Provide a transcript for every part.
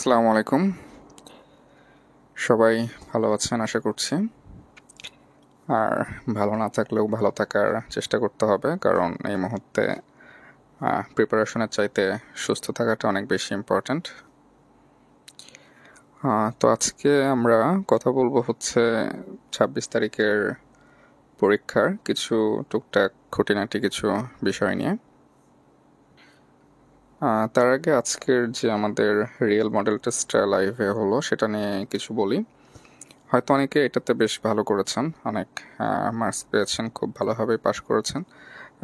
আসসালামু আলাইকুম। সবাই ভালো আছেন আশা করছি। আর ভালো না থাকলেও ভালো থাকার চেষ্টা করতে হবে, কারণ এই মুহূর্তে প্রিপারেশনের চাইতে সুস্থ থাকাটা অনেক বেশি ইম্পর্ট্যান্ট। তো আজকে আমরা কথা বলবো হচ্ছে 26 তারিখের পরীক্ষার কিছু টুকটাক খুঁটিনাটি কিছু বিষয় নিয়ে। তার আগে আজকের যে আমাদের রিয়েল মডেল টেস্টটা লাইভে হলো সেটা নিয়ে কিছু বলি। হয়তো অনেকে এটাতে বেশ ভালো করেছেন, অনেক মার্কস পেয়েছেন, খুব ভালোভাবে পাশ করেছেন।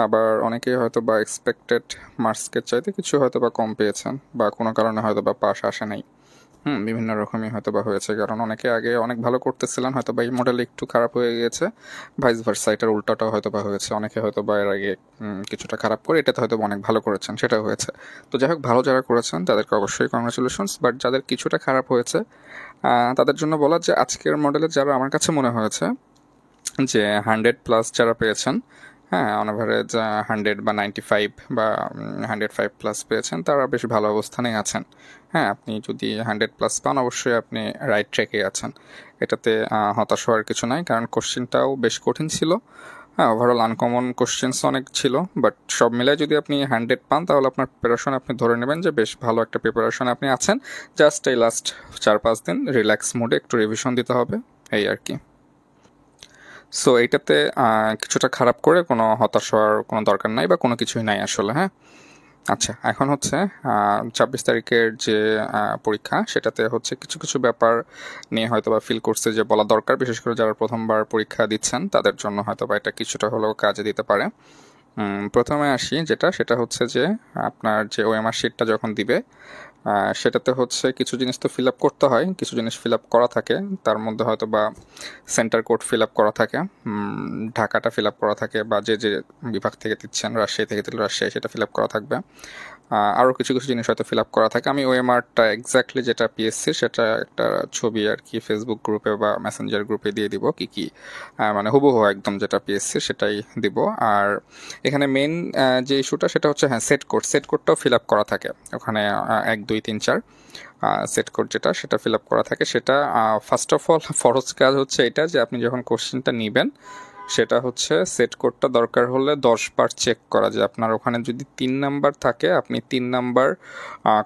আবার অনেকেই হয়তো বা এক্সপেক্টেড মার্কসের চাইতে কিছু হয়তো বা কম পেয়েছেন, বা কোনো কারণে হয়তো বা পাশ আসে নাই। বিভিন্ন রকমই হয়তো বা হয়েছে, কারণ অনেকে আগে অনেক ভালো করতেছিলেন, হয়তো বা এই মডেল একটু খারাপ হয়ে গিয়েছে, ভাইস ভার্সা এটার উল্টাটাও হয়তো বা হয়েছে। অনেকে হয়তো বা এর আগে কিছুটা খারাপ করে এটাতে হয়তো বা অনেক ভালো করেছেন, সেটা হয়েছে। তো যাই হোক, ভালো যারা করেছেন তাদেরকে অবশ্যই কংগ্রাচুলেশনস। বাট যাদের কিছুটা খারাপ হয়েছে তাদের জন্য বলা যে আজকের মডেলে যারা আমার কাছে মনে হয়েছে যে 100+ যারা পেয়েছেন, হ্যাঁ, অন অ্যাভারেজ 100 বা 95 বা 105+ পেয়েছেন, তারা বেশ ভালো অবস্থানেই আছেন। হ্যাঁ, আপনি যদি 100+ পান অবশ্যই আপনি রাইট ট্র্যাকে আছেন। এটাতে হতাশ হওয়ার কিছু নাই, কারণ কোশ্চেনটাও বেশ কঠিন ছিল। হ্যাঁ, ওভারঅল আনকমন কোশ্চেন্স অনেক ছিল, বাট সব মিলায় যদি আপনি 100 পান তাহলে আপনার প্রিপারেশন আপনি ধরে নেবেন যে বেশ ভালো একটা প্রিপারেশন আপনি আছেন। জাস্ট এই লাস্ট 4-5 দিন রিল্যাক্স মোডে একটু রিভিশন দিতে হবে, এই আর কি। সো এইটাতে কিছুটা খারাপ করে কোনো হতাশ হওয়ার কোনো দরকার নাই, বা কোনো কিছুই নাই আসলে। হ্যাঁ, আচ্ছা, এখন হচ্ছে 26 তারিখের যে পরীক্ষা, সেটাতে হচ্ছে কিছু কিছু ব্যাপার নিয়ে হয়তো বা ফিল করছে যে বলা দরকার, বিশেষ করে যারা প্রথমবার পরীক্ষা দিচ্ছেন তাদের জন্য হয়তো বা এটা কিছুটা হলেও কাজে দিতে পারে। প্রথমে আসি, সেটা হচ্ছে যে আপনার যে ওএমআর শিটটা যখন দিবে, সেটাতে হচ্ছে কিছু জিনিস তো ফিল আপ করতে হয়, কিছু জিনিস ফিল আপ করা থাকে। তার মধ্যে হয়তো বা সেন্টার কোড ফিল আপ করা থাকে, ঢাকাটা ফিল আপ করা থাকে, বা যে যে বিভাগ থেকে দিচ্ছেন, রাজশাহী থেকে দিলে রাজশাহী, সেটা ফিল আপ করা থাকবে। আরও কিছু কিছু জিনিস হয়তো ফিল আপ করা থাকে। আমি ওএমআরটা এক্স্যাক্টলি যেটা পিএসসি সেটা একটা ছবি আর কি ফেসবুক গ্রুপে বা মেসেঞ্জার গ্রুপে দিয়ে দিব, কি কি মানে হুবহু একদম যেটা পিএসসি সেটাই দিব। আর এখানে মেন যে ইস্যুটা সেটা হচ্ছে, হ্যাঁ, সেট কোডটাও ফিল আপ করা থাকে ওখানে। 1 2 3 4 সেট কোড যেটা, সেটা ফিল আপ করা থাকে। সেটা ফার্স্ট অফ অল ফরজ কাজ হচ্ছে এটা, যে আপনি যখন কোশ্চেনটা নেবেন সেটা হচ্ছে সেট কোডটা দরকার হলে 10 বার চেক করা, যে আপনার ওখানে যদি 3 নাম্বার থাকে আপনি 3 নাম্বার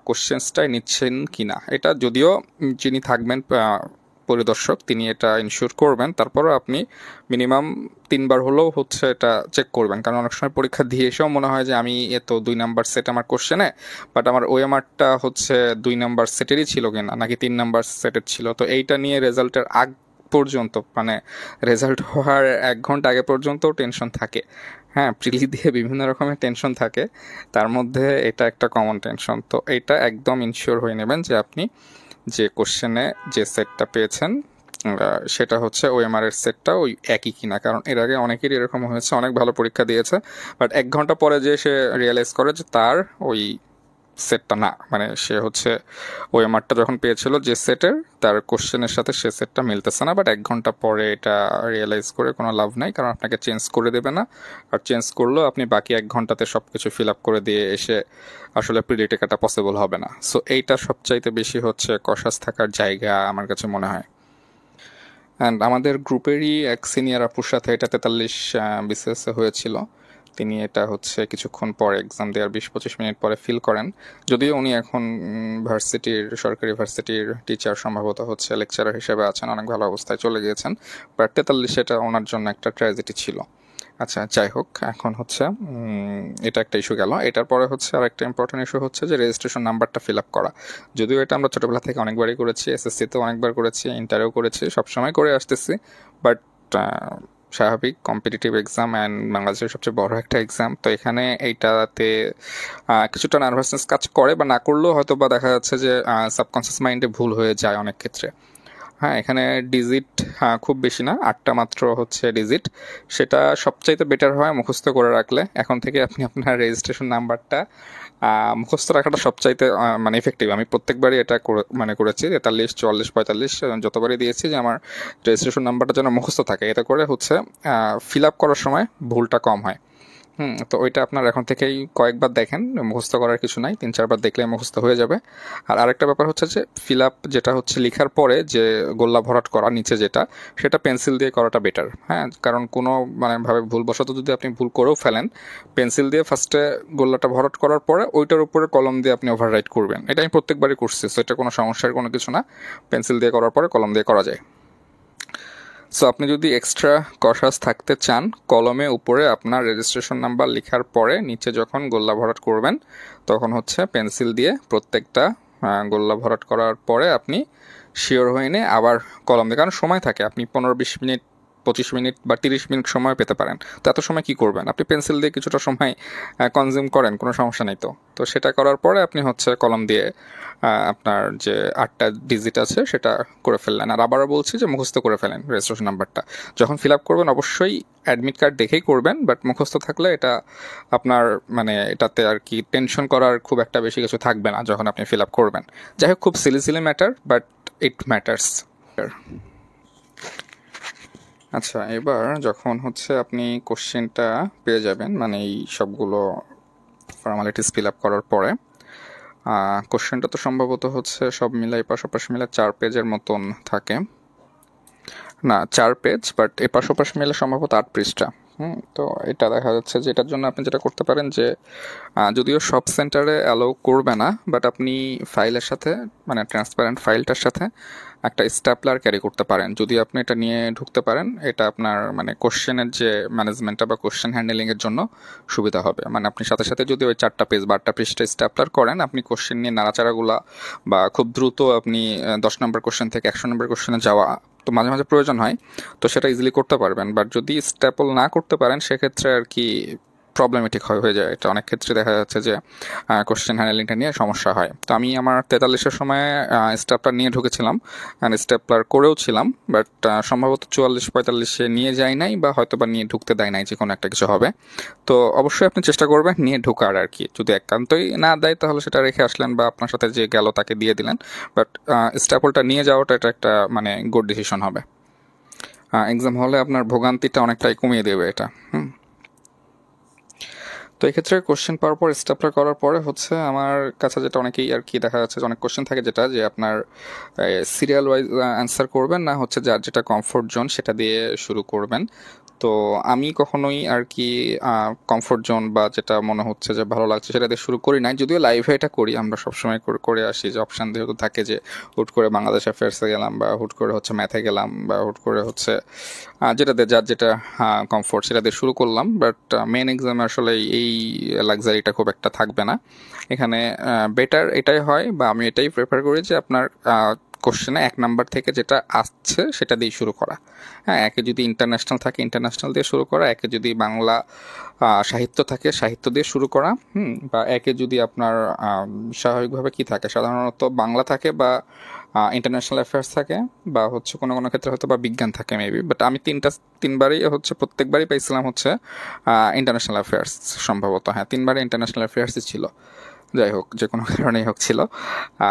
কোশ্চেন্সটাই নিচ্ছেন কিনা। এটা যদিও যিনি থাকবেন পরিদর্শক তিনি এটা ইনশিওর করবেন, তারপরও আপনি মিনিমাম 3বার হলেও হচ্ছে এটা চেক করবেন, কারণ অনেক সময় পরীক্ষা দিয়ে এসেও মনে হয় যে আমি এত 2 নাম্বার সেট আমার কোশ্চেনে, বাট আমার ওএমআরটা হচ্ছে 2 নাম্বার সেটেরই ছিল কিনা নাকি 3 নাম্বার সেটের ছিল। তো এইটা নিয়ে রেজাল্টের আগ পর্যন্ত, মানে রেজাল্ট হওয়ার 1 ঘন্টা আগে পর্যন্ত টেনশন থাকে। হ্যাঁ, প্রিলি দিয়ে বিভিন্ন রকমের টেনশন থাকে, তার মধ্যে এটা একটা কমন টেনশন। তো এটা একদম ইনশিওর হয়ে নেবেন যে আপনি যে কোশ্চেনে যে সেটটা পেয়েছেন সেটা হচ্ছে ওএমআর এর সেটটা ওই একই কিনা। কারণ এর আগে অনেকেরই এরকম হয়েছে, অনেক ভালো পরীক্ষা দিয়েছে, বাট 1 ঘন্টা পরে যে সে রিয়েলাইজ করে যে তার ওই সেটটা না, মানে সে হচ্ছে ওএমআরটা যখন পেয়েছিল যে সেটের, তার কোশ্চেনের সাথে সে সেটটা মিলতেছে না। বাট 1 ঘন্টা পরে এটা রিয়েলাইজ করে কোনো লাভ নাই, কারণ আপনাকে চেঞ্জ করে দেবে না। আর চেঞ্জ করলেও আপনি বাকি 1 ঘন্টাতে সব কিছু ফিল আপ করে দিয়ে এসে আসলে প্রিলি টেকাটা পসিবল হবে না। সো এইটা সবচাইতে বেশি হচ্ছে কশাস থাকার জায়গা আমার কাছে মনে হয়। অ্যান্ড আমাদের গ্রুপেরই এক সিনিয়র আপুর সাথে এটা 43 বিসিএসে হয়েছিল। তিনি এটা হচ্ছে কিছুক্ষণ পরে এক্সাম দেওয়ার 20-25 মিনিট পরে ফিল করেন। যদিও উনি এখন সরকারি ভার্সিটির টিচার, সম্ভবত হচ্ছে লেকচারার হিসেবে আছেন, অনেক ভালো অবস্থায় চলে গিয়েছেন। বাট 43 এটা ওনার জন্য একটা ট্র্যাজেডি ছিল। আচ্ছা, যাই হোক, এখন হচ্ছে এটা একটা ইস্যু গেল। এটার পরে হচ্ছে আর একটা ইম্পর্টেন্ট ইস্যু হচ্ছে যে রেজিস্ট্রেশন নাম্বারটা ফিল আপ করা। যদিও এটা আমরা ছোটোবেলা থেকে অনেকবারই করেছি, এসএসসিতেও অনেকবার করেছি, ইন্টারেও করেছি, সবসময় করে আসতেছি। বাট স্বাভাবিক কম্পিটিটিভ এক্সাম অ্যান্ড বাংলাদেশের সবচেয়ে বড় একটা এক্সাম, তো এখানে এইটাতে কিছুটা নার্ভাসনেস কাজ করে, বা না করলেও হয়তো বা দেখা যাচ্ছে যে সাবকনসিয়াস মাইন্ডে ভুল হয়ে যায় অনেক ক্ষেত্রে। হ্যাঁ, এখানে ডিজিট খুব বেশি না, 8টা মাত্র হচ্ছে ডিজিট। সেটা সবচাইতে বেটার হয় মুখস্থ করে রাখলে। এখন থেকে আপনি আপনার রেজিস্ট্রেশন নাম্বারটা মুখস্থ রাখাটা সবচাইতে মানে ইফেক্টিভ। আমি প্রত্যেকবারই এটা মানে করেছি, 43 44 45 যতবারই দিয়েছি, যে আমার রেজিস্ট্রেশন নাম্বারটা যেন মুখস্থ থাকে। এতে করে হচ্ছে ফিল আপ করার সময় ভুলটা কম হয়। তো ওইটা আপনার এখন থেকেই কয়েকবার দেখেন, মুখস্থ করার কিছু নাই, 3-4 বার দেখলে মুখস্থ হয়ে যাবে। আর আরেকটা ব্যাপার হচ্ছে যে ফিল আপ যেটা হচ্ছে লেখার পরে যে গোল্লা ভরাট করা নিচে যেটা, সেটা পেন্সিল দিয়ে করাটা বেটার। হ্যাঁ, কারণ কোনো মানে ভাবে ভুলবশত যদি আপনি ভুল করেও ফেলেন, পেন্সিল দিয়ে ফার্স্টে গোল্লাটা ভরাট করার পরে ওইটার উপরে কলম দিয়ে আপনি ওভাররাইট করবেন। এটা আমি প্রত্যেকবারই করছি, সো এটা কোনো সমস্যার কোনো কিছু না। পেন্সিল দিয়ে করার পরে কলম দিয়ে করা যায়। সো আপনি যদি এক্সট্রা কশাস থাকতে চান, কলমে উপরে আপনার রেজিস্ট্রেশন নাম্বার লেখার পরে নিচে যখন গোল্লা ভরাট করবেন, তখন হচ্ছে পেন্সিল দিয়ে প্রত্যেকটা গোল্লা ভরাট করার পরে আপনি শিওর হয়ে নিয়ে আবার কলম দিয়ে, কারণ সময় থাকে, আপনি 15-20 মিনিট 25 মিনিট বা 30 মিনিট সময় পেতে পারেন। তো এত সময় কি করবেন, আপনি পেন্সিল দিয়ে কিছুটা সময় কনজিউম করেন, কোনো সমস্যা নেই। তো সেটা করার পরে আপনি হচ্ছে কলম দিয়ে আপনার যে 8টা ডিজিট আছে সেটা করে ফেললেন। আর আবারও বলছি যে মুখস্থ করে ফেলেন রেজিস্ট্রেশন নাম্বারটা। যখন ফিল আপ করবেন অবশ্যই অ্যাডমিট কার্ড দেখেই করবেন, বাট মুখস্থ থাকলে এটা আপনার মানে এটাতে আর কি টেনশন করার খুব একটা বেশি কিছু থাকবে না যখন আপনি ফিল আপ করবেন। যাই হোক, খুব Seely matter, but it matters. আচ্ছা, এবার যখন হচ্ছে আপনি কোশ্চেনটা পেয়ে যাবেন, মানে এই সবগুলো ফর্মালিটিস ফিল আপ করার পরে, কোশ্চেনটা তো সম্ভবত হচ্ছে সব মিলাই পাশাপাশি মিলে 4 পেজের মতন থাকে, না 4 পেজ, বাট এ পাশাপাশি মিলে সম্ভবত 8 পৃষ্ঠা। তো এটা দেখা যাচ্ছে যে এটার জন্য আপনি যেটা করতে পারেন যে যদিও সব সেন্টারে অ্যালাউ করবে না, বাট আপনি ফাইলের সাথে মানে ট্রান্সপারেন্ট ফাইলটার সাথে একটা স্ট্যাপলার ক্যারি করতে পারেন। যদি আপনি এটা নিয়ে ঢুকতে পারেন, এটা আপনার মানে কোশ্চেনের যে ম্যানেজমেন্টটা বা কোশ্চেন হ্যান্ডেলিংয়ের জন্য সুবিধা হবে। মানে আপনি সাথে সাথে যদি ওই 4টা পেজ বা 8টা পৃষ্ঠা স্ট্যাপলার করেন, আপনি কোশ্চেন নিয়ে নাড়াচাড়াগুলা বা খুব দ্রুত আপনি 10 নম্বর কোশ্চেন থেকে 100 নম্বর কোশ্চেনে যাওয়া তো মাঝে মাঝে প্রয়োজন হয়, তো সেটা ইজিলি করতে পারবেন। বাট যদি স্ট্যাপল না করতে পারেন, সেক্ষেত্রে আর কি প্রবলেমেটিক হয়ে যায়। এটা অনেক ক্ষেত্রে দেখা যাচ্ছে যে কোশ্চেন হ্যান্ডেলিংটা নিয়ে সমস্যা হয়। তো আমি আমার 43-এর সময় স্ট্যাপলার নিয়ে ঢুকেছিলাম, স্ট্যাপলার করেও ছিলাম, বাট সম্ভবত 44-45-এ নিয়ে যায় নাই, বা হয়তো বা নিয়ে ঢুকতে দেয় নাই, যে কোনো একটা কিছু হবে। তো অবশ্যই আপনি চেষ্টা করবেন নিয়ে ঢোকার আর কি। যদি একান্তই না দেয় তাহলে সেটা রেখে আসলেন, বা আপনার সাথে যে গেল তাকে দিয়ে দিলেন, বাট স্ট্যাপলটা নিয়ে যাওয়াটা এটা একটা মানে গুড ডিসিশন হবে। এক্সাম হলে আপনার ভোগান্তিটা অনেকটাই কমিয়ে দেবে এটা। তো এক্ষেত্রে কোশ্চেন পাওয়ার পর স্ট্যাপলার করার পরে হচ্ছে আমার কাছে যেটা অনেকেই আর কি দেখা যাচ্ছে যে অনেক কোশ্চেন থাকে যেটা যে আপনার সিরিয়াল ওয়াইজ অ্যান্সার করবেন, না হচ্ছে যার যেটা কমফোর্ট জোন সেটা দিয়ে শুরু করবেন। তো আমি কখনোই আর কি কমফোর্ট জোন বা যেটা মনে হচ্ছে যে ভালো লাগছে সেটা দিয়ে শুরু করি নাই, যদিও লাইভে এটা করি, আমরা সবসময় করে আসি যে অপশান যেহেতু থাকে যে হুট করে বাংলাদেশ অ্যাফেয়ার্সে গেলাম, বা হুট করে হচ্ছে ম্যাথে গেলাম, বা হুট করে হচ্ছে যেটাতে যার যেটা কমফোর্ট সেটা দিয়ে শুরু করলাম। বাট মেন এক্সামে আসলে এই লাক্সারিটা খুব একটা থাকবে না। এখানে বেটার এটাই হয়, বা আমি এটাই প্রেফার করি যে আপনার কোশ্চেনে 1 নাম্বার থেকে যেটা আসছে সেটা দিয়ে শুরু করা। হ্যাঁ, একে যদি ইন্টারন্যাশনাল থাকে ইন্টারন্যাশনাল দিয়ে শুরু করা, একে যদি বাংলা সাহিত্য থাকে সাহিত্য দিয়ে শুরু করা, বা একে যদি আপনার স্বাভাবিকভাবে কি থাকে, সাধারণত বাংলা থাকে, বা ইন্টারন্যাশনাল অ্যাফেয়ার্স থাকে, বা হচ্ছে কোনো কোনো ক্ষেত্রে হয়তো বা বিজ্ঞান থাকে মেবি। বাট আমি তিনবারই হচ্ছে প্রত্যেকবারই পাইছিলাম হচ্ছে ইন্টারন্যাশনাল অ্যাফেয়ার্স, সম্ভবত হ্যাঁ 3বারই ইন্টারন্যাশনাল অ্যাফেয়ার্সই ছিল। যাই হোক, যে কোনো কারণেই হোক ছিল।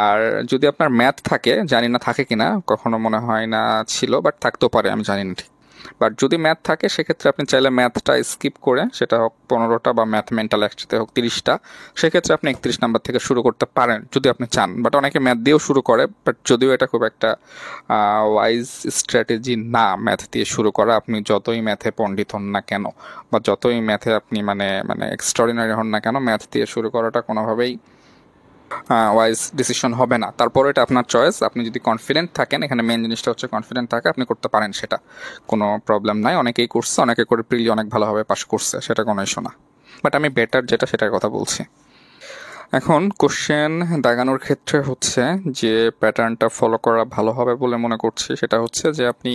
আর যদি আপনার ম্যাথ থাকে, জানি না থাকে কিনা, কখনো মনে হয় না ছিল, বাট থাকতেও পারে, আমি জানি না ঠিক। বাট যদি ম্যাথ থাকে সেক্ষেত্রে আপনি চাইলে ম্যাথটা স্কিপ করে, সেটা হোক 15টা, বা ম্যাথ মেন্টাল একসাথে হোক 30টা, সেক্ষেত্রে আপনি 31 নাম্বার থেকে শুরু করতে পারেন যদি আপনি চান। বাট অনেকে ম্যাথ দিয়েও শুরু করে, বাট যদিও এটা খুব একটা ওয়াইজ স্ট্র্যাটেজি না ম্যাথ দিয়ে শুরু করা। আপনি যতই ম্যাথে পণ্ডিত হন না কেন, বা যতই ম্যাথে আপনি মানে মানে এক্সট্রাঅর্ডিনারি হন না কেন, ম্যাথ দিয়ে শুরু করাটা কোনোভাবেই ওয়াইজ ডিসিশন হবে না। তারপরে এটা আপনার চয়েস, আপনি যদি কনফিডেন্ট থাকেন, এখানে মেন জিনিসটা হচ্ছে কনফিডেন্ট থাকে, আপনি করতে পারেন, সেটা কোনো প্রবলেম নাই। অনেকেই করছে, অনেকে করে প্রিলি অনেক ভালোভাবে পাস করছে, সেটা কোনো ইস্যু না। বাট আমি বেটার যেটা সেটার কথা বলছি। এখন কোশ্চেন দাগানোর ক্ষেত্রে হচ্ছে যে প্যাটার্নটা ফলো করা ভালো হবে বলে মনে করছি, সেটা হচ্ছে যে আপনি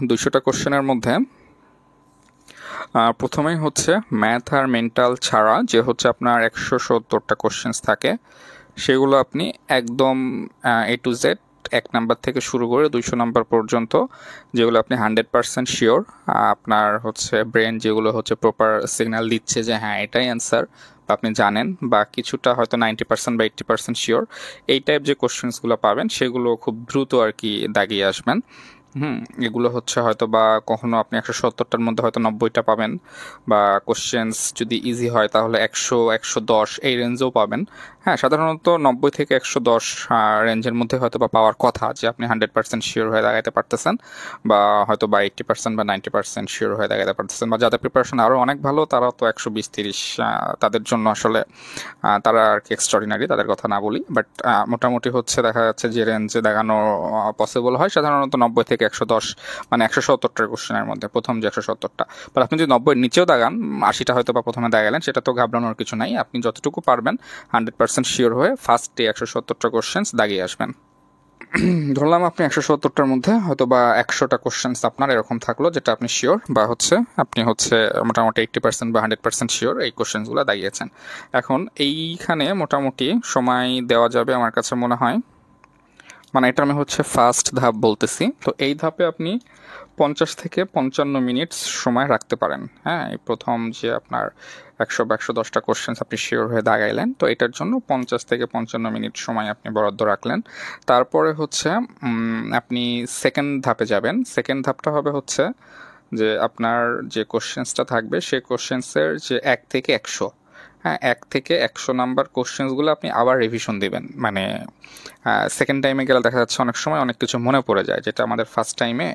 200টা কোশ্চেনের মধ্যে প্রথমেই হচ্ছে ম্যাথ আর মেন্টাল ছাড়া যে হচ্ছে আপনার 170টা কোশ্চেন্স থাকে, সেগুলো আপনি একদম A to Z 1 নাম্বার থেকে শুরু করে 200 নাম্বার পর্যন্ত, যেগুলো আপনি 100% শিওর, আপনার হচ্ছে ব্রেন যেগুলো হচ্ছে প্রপার সিগন্যাল দিচ্ছে যে হ্যাঁ এটাই অ্যান্সার, আপনি জানেন, বা কিছুটা হয়তো 90% বা 80% শিওর, এই টাইপ যে কোশ্চেন্সগুলো পাবেন সেগুলো খুব দ্রুত আর কি দাগিয়ে আসবেন। এগুলো হচ্ছে হয়তো বা কখনো আপনি 170টার মধ্যে হয়তো 90টা পাবেন, বা কোশ্চেন্স যদি ইজি হয় তাহলে 100 110 এই রেঞ্জেও পাবেন। হ্যাঁ, সাধারণত 90 থেকে 110 রেঞ্জের মধ্যে হয়তো বা পাওয়ার কথা, যে আপনি 100% শিওর হয়ে দাঁড়াতে পারতেছেন, বা হয়তো বা 80% বা 90% শিওর হয়ে দাঁড়াতে পারতেছেন। বা যাদের প্রিপারেশন আরও অনেক ভালো তারা তো 120 30, তাদের জন্য আসলে তারা আর কি এক্সট্রাঅর্ডিনারি, তাদের কথা না বলি। বাট মোটামুটি হচ্ছে দেখা যাচ্ছে যে রেঞ্জে দেখানো পসিবল হয় সাধারণত 90 থেকে 110, মানে 170টার কোশ্চেনের মধ্যে প্রথম যে 170টা। বাট আপনি যদি 90 নিচেও দাগান, 80টা হয়তো বা প্রথমে দাগালেন, সেটা তো ঘাবড়ানোর কিছু নাই। আপনি যতটুকু পারবেন 100% শিওর হয়ে ফার্স্টে 170টা কোশ্চেন্স দাগিয়ে আসবেন। ধরলাম আপনি 170টার মধ্যে হয়তো বা 100টা কোশ্চেন্স আপনার এরকম থাকলো যেটা আপনি শিওর, বা হচ্ছে আপনি হচ্ছে মোটামুটি 80% বা 100% শিওর এই কোশ্চেন্সগুলো দাগিয়েছেন। এখন এইখানে মোটামুটি সময় দেওয়া যাবে আমার কাছে মনে হয়, মানে এটা আমি হচ্ছে ফার্স্ট ধাপ বলতেছি। তো এই ধাপে আপনি 50 থেকে 55 মিনিট সময় রাখতে পারেন। হ্যাঁ, এই প্রথম যে আপনার 100 বা 110টা কোশ্চেন্স আপনি শিওর হয়ে দাগাইলেন, তো এটার জন্য 50 থেকে 55 মিনিট সময় আপনি বরাদ্দ রাখলেন। তারপরে হচ্ছে আপনি সেকেন্ড ধাপে যাবেন। সেকেন্ড ধাপটা হবে হচ্ছে যে আপনার যে কোশ্চেন্সটা থাকবে সেই কোশ্চেন্সের যে 1 থেকে 100, হ্যাঁ 1 থেকে 100 নাম্বার কোশ্চেন্সগুলো আপনি আবার রিভিশন দিবেন। মানে সেকেন্ড টাইমে গেলে দেখা যাচ্ছে অনেক সময় অনেক কিছু মনে পড়ে যায়, যেটা আমাদের ফার্স্ট টাইমে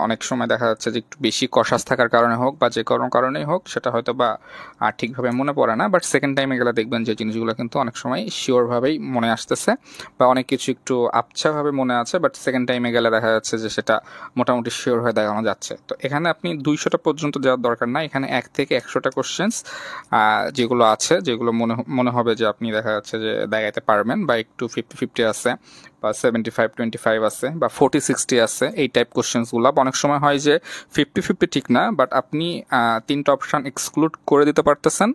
অনেক সময় দেখা যাচ্ছে যে একটু বেশি কষাস থাকার কারণে হোক বা যে কোনো কারণেই হোক সেটা হয়তো বা ঠিকভাবে মনে পড়ে না। বাট সেকেন্ড টাইমে গেলে দেখবেন যে জিনিসগুলো কিন্তু অনেক সময় শিওরভাবেই মনে আসতেছে, বা অনেক কিছু একটু আবছাভাবে মনে আছে, বাট সেকেন্ড টাইমে গেলে দেখা যাচ্ছে যে সেটা মোটামুটি শিওর হয়ে দেখানো যাচ্ছে। তো এখানে আপনি 200টা পর্যন্ত যাওয়ার দরকার না, এখানে 1 থেকে 100টা কোশ্চেন্স যেগুলো আছে, যেগুলো মনে হবে যে আপনি দেখা যাচ্ছে যে দেখাইতে পারবেন, বা একটু 50-50 আছে, বা 75-25 আছে, বা 40-60 আছে, এই টাইপ কোশ্চেন্সগুলো। অনেক সময় হয় যে 50-50 ঠিক না, বাট আপনি 3টা অপশান এক্সক্লুড করে দিতে পারতেছেন।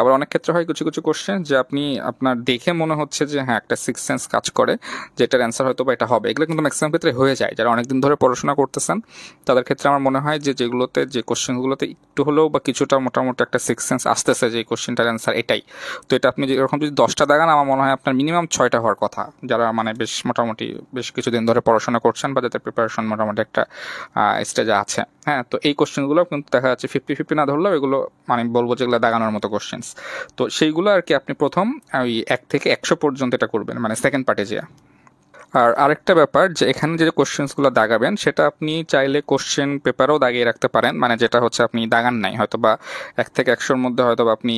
আবার অনেক ক্ষেত্রে হয় কিছু কিছু কোশ্চেন যে আপনি আপনার দেখে মনে হচ্ছে যে হ্যাঁ একটা সিক্স সেন্স কাজ করে, যেটার অ্যান্সার হয়তো বা এটা হবে। এগুলো কিন্তু ম্যাক্সিমাম ক্ষেত্রে হয়ে যায়। যারা অনেকদিন ধরে পড়াশোনা করতেছেন তাদের ক্ষেত্রে আমার মনে হয় যে যেগুলোতে যে কোশ্চেনগুলোতে একটু হলেও বা কিছুটা মোটামুটি একটা সিক্স সেন্স আসতেছে যে এই কোশ্চেনটার অ্যান্সার এটাই, তো এটা আপনি এরকম যদি 10টা দাগান, আমার মনে হয় আপনার মিনিমাম 6টা হওয়ার কথা, যারা মানে বেশ মোটামুটি বেশ কিছুদিন ধরে পড়াশোনা করছেন বা যাদের প্রিপারেশন মোটামুটি একটা স্টেজে আছে। হ্যাঁ, তো এই কোশ্চেনগুলো কিন্তু দেখা যাচ্ছে 50-50 না ধরলেও এগুলো মানে বলবো যেগুলো দাগানোর মতো কোশ্চেন্স। তো সেইগুলো আর কি আপনি প্রথম ওই 1 থেকে 100 পর্যন্ত এটা করবেন, মানে সেকেন্ড পার্টে যে। আর আরেকটা ব্যাপার যে এখানে যে কোশ্চেন্সগুলো দাগাবেন সেটা আপনি চাইলে কোশ্চেন পেপারও দাগিয়ে রাখতে পারেন, মানে যেটা হচ্ছে আপনি দাগান নাই হয়তো বা 1 থেকে 100-র মধ্যে হয়তো বা আপনি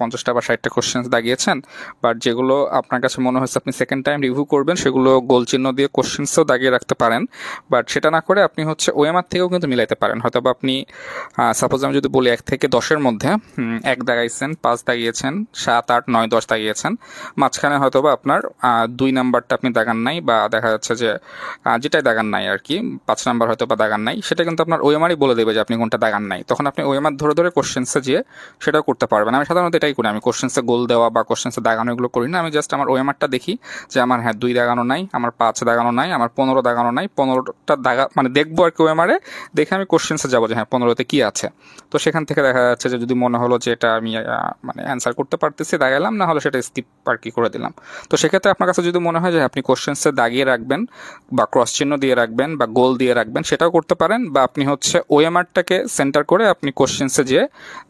50টা বা 60টা কোশ্চেন্স দাগিয়েছেন, বাট যেগুলো আপনার কাছে মনে হচ্ছে আপনি সেকেন্ড টাইম রিভিউ করবেন সেগুলো গোল চিহ্ন দিয়ে কোশ্চেন্সও দাগিয়ে রাখতে পারেন। বাট সেটা না করে আপনি হচ্ছে ওএমআর থেকেও কিন্তু মিলাইতে পারেন। হয়তো বা আপনি সাপোজ আমি যদি বলি 1 থেকে 10-এর মধ্যে 1 দাগাইছেন, 5 দাগিয়েছেন, 7 8 9 10 দাগিয়েছেন, মাঝখানে হয়তো বা আপনার 2 নাম্বারটা আপনি দাগান নাই, বা দেখা যাচ্ছে যে যেটাই দাগান নাই আর কি, 5 নাম্বার হয়তো বা দাগান নাই, সেটা কিন্তু আপনার ওএমআরই বলে দেবে যে আপনি কোনটা দাগান নাই। তখন আপনি ওএমআর ধরে ধরে কোশ্চেন্সে যেয়ে সেটাও করতে পারবেন। আমি সাধারণত এটাই করি, আমি কোশ্চেন্সে গোল দেওয়া বা কোশ্চেন্সে দাগানো এগুলো করি না। আমি জাস্ট আমার ওএমআরটা দেখি যে আমার হ্যাঁ 2 দাগানো নাই, আমার 5 দাগানো নাই, আমার 15 দাগানো নাই, 15টা দাগা মানে দেখবো আর কি ওএমআরে দেখে আমি কোশ্চেন্সে যাবো যে হ্যাঁ 15তে কি আছে। তো সেখান থেকে দেখা যাচ্ছে যে যদি মনে হলো যে এটা আমি মানে অ্যান্সার করতে পারতেছি দাগাইলাম, না হলে সেটা স্কিপ আর কি করে দিলাম। তো সেক্ষেত্রে আপনার কাছে যদি মনে হয় যে আপনি কোশ্চেন্সে দাগিয়ে রাখবেন বা ক্রস চিহ্ন দিয়ে রাখবেন বা গোল দিয়ে রাখবেন, সেটাও করতে পারেন, বা আপনি হচ্ছে ওএমআরটাকে সেন্টার করে আপনি কোশ্চেন্সে যেয়ে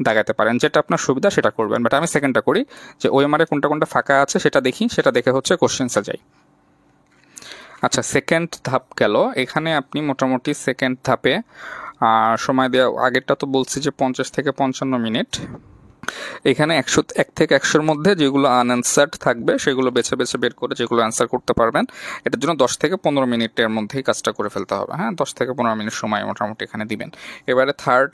দাগাতে পারেন, যেটা আপনার সুবিধা সেটা করবেন। বাট আমি সেকেন্ডটা করি, যে ওএমআরে কোনটা কোনটা ফাঁকা আছে সেটা দেখি, সেটা দেখে হচ্ছে কোশ্চেন্সে যাই। আচ্ছা, সেকেন্ড ধাপ গেল। এখানে আপনি মোটামুটি সেকেন্ড ধাপে সময় দেওয়া, আগেরটা তো বলছি যে 50 থেকে 55 মিনিট। এখানে 1 থেকে 100-র মধ্যে যেগুলো আনঅ্যান্সার্ড থাকবে সেগুলো বেছে বেছে বের করে যেগুলো অ্যান্সার করতে পারবেন, এটার জন্য 10 থেকে 15 মিনিটের মধ্যেই কাজটা করে ফেলতে হবে। হ্যাঁ, 10 থেকে 15 মিনিট সময় মোটামুটি এখানে দিবেন। এবারে থার্ড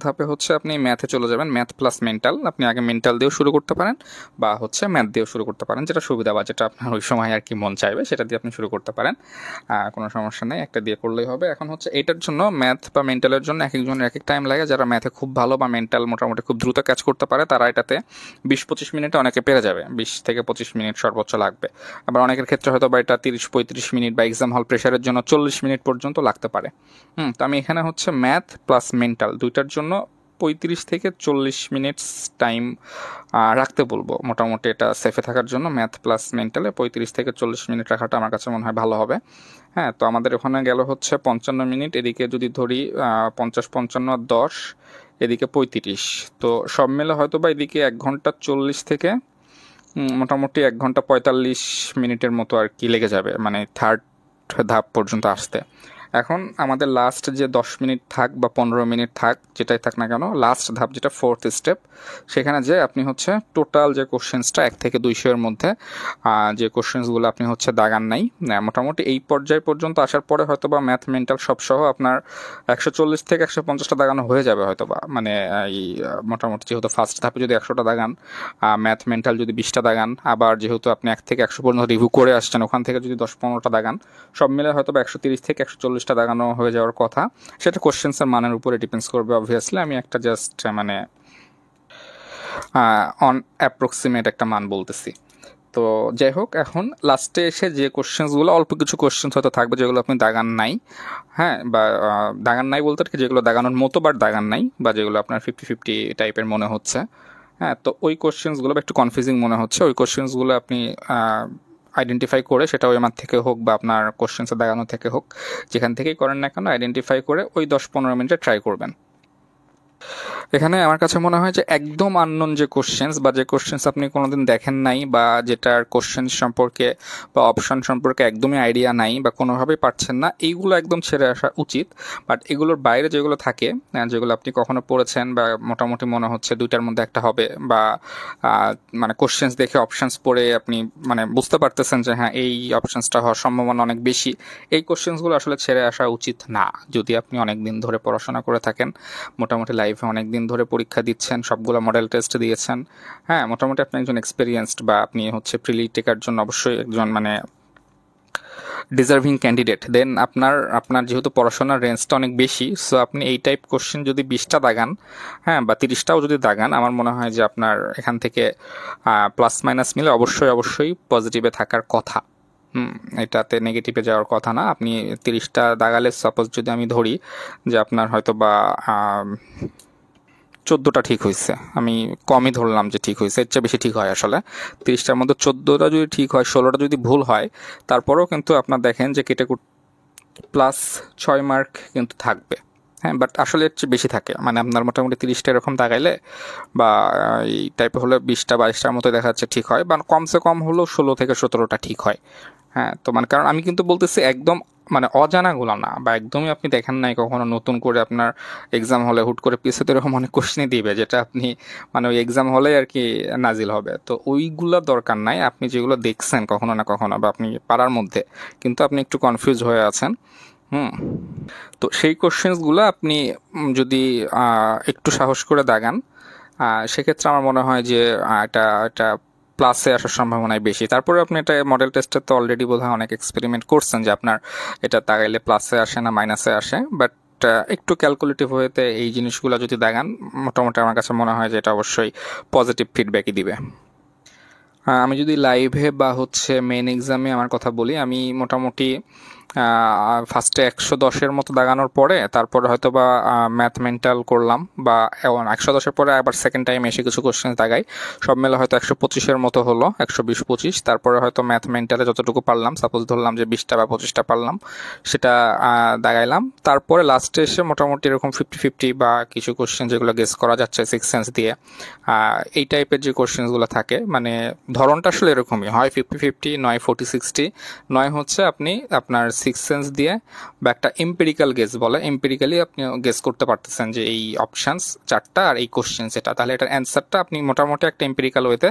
ধাপে হচ্ছে আপনি ম্যাথে চলে যাবেন, ম্যাথ প্লাস মেন্টাল। আপনি আগে মেন্টাল দিয়েও শুরু করতে পারেন বা হচ্ছে ম্যাথ দিয়েও শুরু করতে পারেন, যেটা সুবিধা বা যেটা আপনার ওই সময় আর কি মন চাইবে সেটা দিয়ে আপনি শুরু করতে পারেন, কোনো সমস্যা নেই, একটা দিয়ে করলেই হবে। এখন হচ্ছে এটার জন্য ম্যাথ বা মেন্টালের জন্য এক একজনের এক এক টাইম লাগে। যারা ম্যাথে খুব ভালো বা মেন্টাল মোটামুটি খুব দ্রুত ক্যাচ করতে পারে তারা এটাতে 20-25 মিনিটে অনেকে পেরে যাবে, 20 থেকে 25 মিনিট সর্বোচ্চ লাগবে। আবার অনেকের ক্ষেত্রে হয়তো বা এটা 30-35 মিনিট বা এক্সাম হল প্রেশারের জন্য 40 মিনিট পর্যন্ত লাগতে পারে। তো আমি এখানে হচ্ছে ম্যাথ প্লাস মেন্টাল দুইটার জন্য 35 থেকে 40 মিনিটস টাইম রাখতে বলবো মোটামুটি এটা সেফে থাকার জন্য। ম্যাথ প্লাস মেন্টালে 35 থেকে 40 মিনিট রাখাটা আমার কাছে মনে হয় ভালো হবে। হ্যাঁ, তো আমাদের ওখানে গেল হচ্ছে 55 মিনিট, এদিকে যদি ধরি 50 55 10, এদিকে 35, তো সব মিলে হয়তো বা এদিকে 1 ঘন্টা 40 থেকে মোটামুটি 1 ঘন্টা 45 মিনিটের মতো আর কি লেগে যাবে, মানে থার্ড ধাপ পর্যন্ত আসতে। এখন আমাদের লাস্ট যে 10 মিনিট থাক বা 15 মিনিট থাক, যেটাই থাক না কেন, লাস্ট ধাপ যেটা ফোর্থ স্টেপ, সেখানে যে আপনি হচ্ছে টোটাল যে কোশ্চেন্সটা 1 থেকে 200 এর মধ্যে যে কোশ্চেন্সগুলো আপনি হচ্ছে দাগান নাই, মোটামুটি এই পর্যায় পর্যন্ত আসার পরে হয়তো বা ম্যাথ মেন্টাল সব সহ আপনার 140 থেকে 150টা দাগানো হয়ে যাবে হয়তো বা, মানে এই মোটামুটি যেহেতু ফার্স্ট ধাপে যদি 100টা দাগান, ম্যাথ মেন্টাল যদি 20টা দাগান, আবার যেহেতু আপনি 1 থেকে 100 পর্যন্ত রিভিউ করে আসছেন, ওখান থেকে যদি 10-15টা দাগান, সব মিলে হয়তো বা 130 থেকে 140টা দাগানো হয়ে যাওয়ার কথা। সেটা কোশ্চেন্সের মানের উপরে ডিপেন্ডস করবে অবভিয়াসলি। আমি একটা জাস্ট মানে অন অ্যাপ্রক্সিমেট একটা মান বলতেছি। তো যাই হোক, এখন লাস্টে এসে যে কোশ্চেন্সগুলো, অল্প কিছু কোশ্চেন্স হয়তো থাকবে যেগুলো আপনি দাগান নাই, হ্যাঁ, বা দাগান নাই বলতে আর কি, যেগুলো দাগানোর মতো বাট দাগান নাই, বা যেগুলো আপনার 50-50 টাইপের মনে হচ্ছে। হ্যাঁ, তো ওই কোশ্চেন্সগুলো বা একটু কনফিউজিং মনে হচ্ছে, ওই কোশ্চেন্সগুলো আপনি আইডেন্টিফাই করে, সেটা ওএমআর থেকে হোক বা আপনার কোশ্চেন্সে দাগানো থেকে হোক, যেখান থেকেই করেন না কেন, আইডেন্টিফাই করে ওই 10-15 মিনিটে ট্রাই করবেন। এখানে আমার কাছে মনে হয় যে একদম আননোন যে কোশ্চেন্স, বা যে কোশ্চেন্স আপনি কোনোদিন দেখেন নাই, বা যেটার কোশ্চেন্স সম্পর্কে বা অপশন সম্পর্কে একদমই আইডিয়া নাই বা কোনোভাবেই পারছেন না, এইগুলো একদম ছেড়ে আসা উচিত। বাট এগুলোর বাইরে যেগুলো থাকে, যেগুলো আপনি কখনো পড়েছেন বা মোটামুটি মনে হচ্ছে দুইটার মধ্যে একটা হবে, বা মানে কোশ্চেন্স দেখে অপশানস পড়ে আপনি মানে বুঝতে পারতেছেন যে হ্যাঁ এই অপশানসটা হওয়ার সম্ভাবনা অনেক বেশি, এই কোশ্চেন্সগুলো আসলে ছেড়ে আসা উচিত না। যদি আপনি অনেক দিন ধরে পড়াশোনা করে থাকেন, মোটামুটি লাইফে অনেক দিন ধরে পরীক্ষা দিচ্ছেন, সবগুলো মডেল টেস্ট দিয়েছেন, হ্যাঁ, মোটামুটি আপনি একজন এক্সপিরিয়েন্সড, বা আপনি হচ্ছে প্রিলি টেকার জন্য অবশ্যই একজন মানে ডিজার্ভিং ক্যান্ডিডেট, দেন আপনার যেহেতু পড়াশোনার রেঞ্জটা অনেক বেশি, সো আপনি এই টাইপ কোশ্চেন যদি 20টা দাগান, হ্যাঁ, বা 30টাও যদি দাগান, আমার মনে হয় যে আপনার এখান থেকে প্লাস মাইনাস মিলে অবশ্যই পজিটিভে থাকার কথা। এটাতে নেগেটিভে যাওয়ার কথা না। আপনি 30টা দাগালে, সাপোজ যদি আমি ধরি যে আপনার হয়তো বা 14টা ঠিক হয়েছে, আমি কমই ধরলাম যে ঠিক হয়েছে, এর চেয়ে বেশি ঠিক হয় আসলে। 30টার মধ্যে 14টা যদি ঠিক হয়, 16টা যদি ভুল হয়, তারপরেও কিন্তু আপনার দেখেন যে কেটে প্লাস 6 মার্ক কিন্তু থাকবে। হ্যাঁ, বাট আসলে এর চেয়ে বেশি থাকে, মানে আপনার মোটামুটি 30টা এরকম দাগাইলে বা এই টাইপে হলে 20-22টার মতো দেখা যাচ্ছে ঠিক হয়, বা কমসে কম হলেও 16 থেকে 17টা ঠিক হয়। হ্যাঁ, তো মানে কারণ আমি কিন্তু বলতেছি একদম মানে অজানাগুলো না, বা একদমই আপনি দেখেন নাই কখনো, নতুন করে আপনার এক্সাম হলে হুট করে পিছিয়ে তো এরকম অনেক কোশ্চেনই দিবে, যেটা আপনি মানে ওই এক্সাম হলে আর কি নাজিল হবে, তো ওইগুলো দরকার নাই। আপনি যেগুলো দেখছেন কখনো না কখনো, বা আপনি পাড়ার মধ্যে কিন্তু আপনি একটু কনফিউজ হয়ে আছেন, তো সেই কোশ্চেন্সগুলো আপনি যদি একটু সাহস করে দাগান, সেক্ষেত্রে আমার মনে হয় যে এটা এটা প্লাসে আসার সম্ভাবনাই বেশি। তারপরে আপনি এটা মডেল টেস্টে তো অলরেডি বোধহয় অনেক এক্সপেরিমেন্ট করছেন যে আপনার এটা দাগাইলে প্লাসে আসে না মাইনাসে আসে, বাট একটু ক্যালকুলেটিভ হয়েতে এই জিনিসগুলো যদি দাগান, মোটামুটি আমার কাছে মনে হয় যে এটা অবশ্যই পজিটিভ ফিডব্যাকই দিবে। আমি যদি লাইভে বা হচ্ছে মেন এক্সামে আমার কথা বলি, আমি মোটামুটি ফার্স্টে 110-এর মতো দাগানোর পরে তারপরে হয়তো বা ম্যাথ মেন্টাল করলাম, বা 110-এর পরে আবার সেকেন্ড টাইম এসে কিছু কোশ্চেন দাগাই, সব মিলে হয়তো 125-এর মতো হলো, 120-25, তারপরে হয়তো ম্যাথ মেন্টালে যতটুকু পারলাম, সাপোজ ধরলাম যে 20টা বা 25টা পারলাম, সেটা দাগাইলাম। তারপরে লাস্টে এসে মোটামুটি এরকম 50-50 বা কিছু কোশ্চেন যেগুলো গেস করা যাচ্ছে সিক্স সেন্স দিয়ে, এই টাইপের যে কোশ্চেনগুলো থাকে, মানে ধরনটা আসলে এরকমই হয়, 50-50, নয় 40-60, নয় হচ্ছে আপনি আপনার সিক্স সেন্স দিয়ে বা একটা এম্পিরিক্যাল গেস বলে, এম্পিরিক্যালি আপনি গেস করতে পারতেছেন যে এই অপশানস 4টা আর এই কোশ্চেন সেটা, তাহলে এটার অ্যান্সারটা আপনি মোটামুটি একটা এম্পিরিক্যাল ওয়েতে,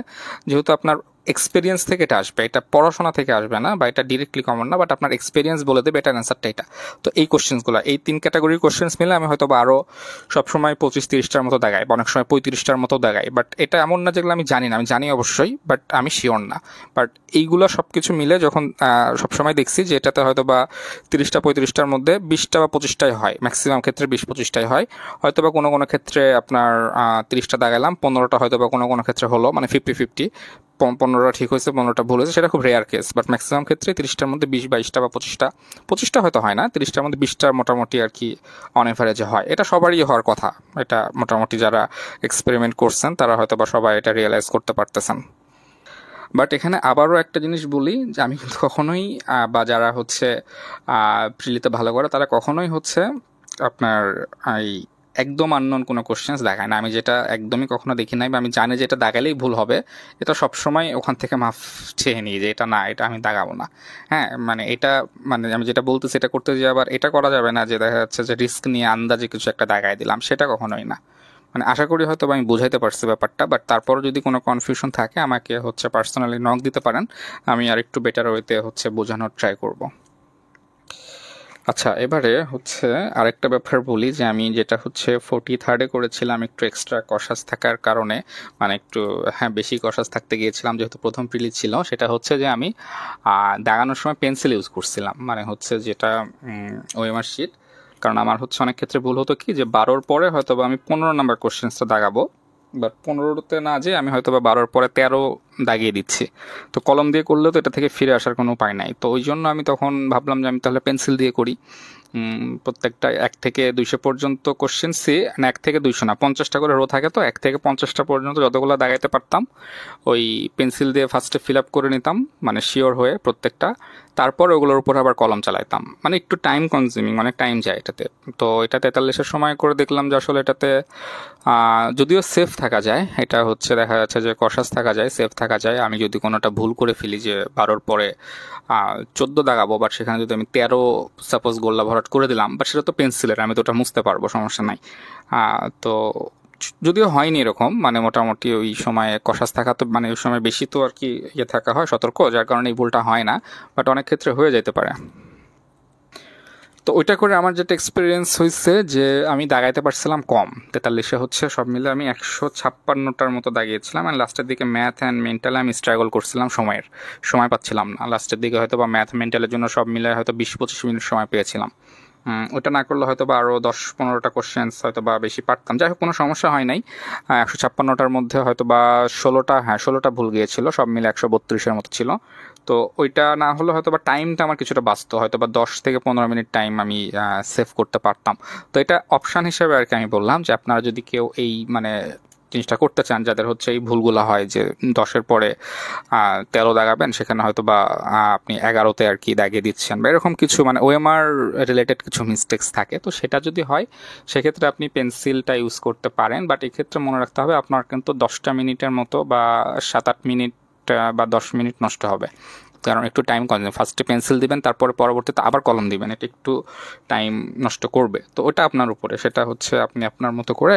যেহেতু আপনার এক্সপিরিয়েন্স থেকে এটা আসবে, এটা পড়াশোনা থেকে আসবে না, বা এটা ডিরেক্টলি কমন না, বাট আপনার এক্সপিরিয়েন্স বলে দেবে এটার অ্যান্সারটা এটা। তো এই কোশ্চেন্সগুলো, এই 3 ক্যাটাগরির কোশ্চেন্স মিলে আমি হয়তো বা আরও সবসময় 25-30টার মতো দেখাই, বা অনেক সময় 35টার মতো দেখাই, বাট এটা এমন না যেগুলো আমি জানি না, আমি জানি অবশ্যই, বাট আমি শিওর না। বাট এইগুলো সব কিছু মিলে যখন সবসময় দেখছি যে এটাতে হয়তো বা 30-35টার মধ্যে 20টা বা 25টাই হয়, ম্যাক্সিমাম ক্ষেত্রে 20-25টাই হয়, হয়তো বা কোনো ক্ষেত্রে আপনার 30টা দাগাইলাম, 15টা হয়তো বা কোনো ক্ষেত্রে হলো, মানে 50-50, 15টা ঠিক হয়েছে, 15টা ভুল হয়েছে, সেটা খুব রেয়ার কেস। বাট ম্যাক্সিমাম ক্ষেত্রে 30টার মধ্যে 20-22টা বা 25টা হয়তো হয় না, 30টার মধ্যে 20টা মোটামুটি আর কি অন এভারেজে হয়। এটা সবারই হওয়ার কথা, এটা মোটামুটি যারা এক্সপেরিমেন্ট করছেন তারা হয়তো বা সবাই এটা রিয়েলাইজ করতে পারতেছেন। বাট এখানে আবারও একটা জিনিস বলি যে আমি কিন্তু কখনোই বা যারা হচ্ছে প্রিলিতে ভালো করে তারা কখনোই হচ্ছে আপনার এই একদম আননোন কোনো কোশ্চেন্স দেখায় না। আমি যেটা একদমই কখনো দেখি নাই বা আমি জানি যে এটা দাগালেই ভুল হবে, এটা সবসময় ওখান থেকে মাফ চেয়ে নিই যে এটা না, এটা আমি দাগাবো না। হ্যাঁ, মানে এটা মানে আমি যেটা বলতেছি এটা করতে যে আবার এটা করা যাবে না যে দেখা যাচ্ছে যে রিস্ক নিয়ে আন্দাজে কিছু একটা দাগায় দিলাম, সেটা কখনোই না। মানে আশা করি হয়তো আমি বুঝাইতে পারছি ব্যাপারটা। বাট তারপরও যদি কোনো কনফিউশন থাকে আমাকে হচ্ছে পার্সোনালি নক দিতে পারেন, আমি আর একটু বেটার ওয়েতে হচ্ছে বোঝানোর ট্রাই করব। আচ্ছা, এবারে হচ্ছে আরেকটা ব্যাপার বলি যে আমি যেটা হচ্ছে 43rd করেছিলাম একটু এক্সট্রা কশাস থাকার কারণে, মানে একটু হ্যাঁ বেশি কশাস থাকতে গিয়েছিলাম যেহেতু প্রথম প্রিলি ছিল, সেটা হচ্ছে যে আমি দাগানোর সময় পেন্সিল ইউজ করছিলাম, মানে হচ্ছে যেটা ওএমআর শিট। কারণ আমার হচ্ছে অনেক ক্ষেত্রে ভুল হতো কি যে 12র পরে হয়তো বা আমি 15 নাম্বার কোশ্চেন্সটা দাগাবো, বাট 15তে না যে আমি হয়তো বা 12র পরে 13 দাগিয়ে দিচ্ছি। তো কলম দিয়ে করলেও তো এটা থেকে ফিরে আসার কোনো উপায় নাই। তো ওই জন্য আমি তখন ভাবলাম যে আমি তাহলে পেন্সিল দিয়ে করি। প্রত্যেকটা 1 থেকে 200 পর্যন্ত কোশ্চেন্সে, না 1 থেকে 200 না, 50টা করে রো থাকে, তো 1 থেকে 50টা পর্যন্ত যতগুলো দাগাইতে পারতাম ওই পেন্সিল দিয়ে ফার্স্টে ফিল আপ করে নিতাম, মানে শিওর হয়ে প্রত্যেকটা। তারপর ওগুলোর উপর আবার কলম চালাইতাম, মানে একটু টাইম কনজিউমিং, অনেক টাইম যায় এটাতে। তো এটা 43-এর সময় করে দেখলাম যে আসলে এটাতে যদিও সেফ থাকা যায়, এটা হচ্ছে দেখা যাচ্ছে যে কশাস থাকা যায়, সেফ থাকা যায়। আমি যদি কোনোটা ভুল করে ফেলি যে 12র পরে 14 দাগাবো, বাট সেখানে যদি আমি 13 সাপোজ গোল্লা ভরাট করে দিলাম, বাট সেটা তো পেন্সিলের, আমি তো ওটা মুছতে পারবো, সমস্যা নাই। তো যদিও হয়নি এরকম, মানে মোটামুটি ওই সময় কষাস থাকা তো মানে ওই সময় বেশি তো আর কি ইয়ে থাকা হয় সতর্ক, যার কারণে এই ভুলটা হয় না, বাট অনেক ক্ষেত্রে হয়ে যেতে পারে। তো ওইটা করে আমার যেটা এক্সপিরিয়েন্স হয়েছে যে আমি দাগাইতে পারছিলাম কম, 43-এ হচ্ছে সব মিলে আমি 156টার মতো দাগিয়েছিলাম। আর লাস্টের দিকে ম্যাথ অ্যান্ড মেন্টালে আমি স্ট্রাগল করছিলাম, সময় পাচ্ছিলাম না লাস্টের দিকে, হয়তো বা ম্যাথ মেন্টালের জন্য সব মিলে হয়তো 20-25 মিনিট সময় পেয়েছিলাম। ওটা না করলে হয়তো বা আরও 10-15টা কোশ্চেন্স হয়তো বা বেশি পারতাম। যাই হোক, কোনো সমস্যা হয় নাই। 156টার মধ্যে হয়তো বা 16টা ভুল গিয়েছিল, সব মিলে 132-এর মতো ছিল। তো ওইটা না হলে হয়তো বা টাইমটা আমার কিছুটা বাঁচতো, হয়তো বা 10 থেকে 15 মিনিট টাইম আমি সেভ করতে পারতাম। তো এটা অপশান হিসেবে আর কি আমি বললাম যে আপনারা যদি কেউ এই মানে জিনিসটা করতে চান, যাদের হচ্ছে এই ভুলগুলো হয় যে 10-এর পরে 13 দাগাবেন, সেখানে হয়তো বা আপনি 11তে আর কি দাগিয়ে দিচ্ছেন, বা এরকম কিছু মানে ওএমআর রিলেটেড কিছু মিস্টেক্স থাকে, তো সেটা যদি হয় সেক্ষেত্রে আপনি পেন্সিলটা ইউজ করতে পারেন। বাট এক্ষেত্রে মনে রাখতে হবে আপনার কিন্তু 10টা মিনিটের মতো বা 7-8 মিনিট বা 10 মিনিট নষ্ট হবে, কারণ একটু টাইম কনজিউম। ফার্স্টে পেন্সিল দিবেন, তারপরে পরবর্তীতে আবার কলম দিবেন, এটা একটু টাইম নষ্ট করবে। তো ওটা আপনার উপরে, সেটা হচ্ছে আপনি আপনার মতো করে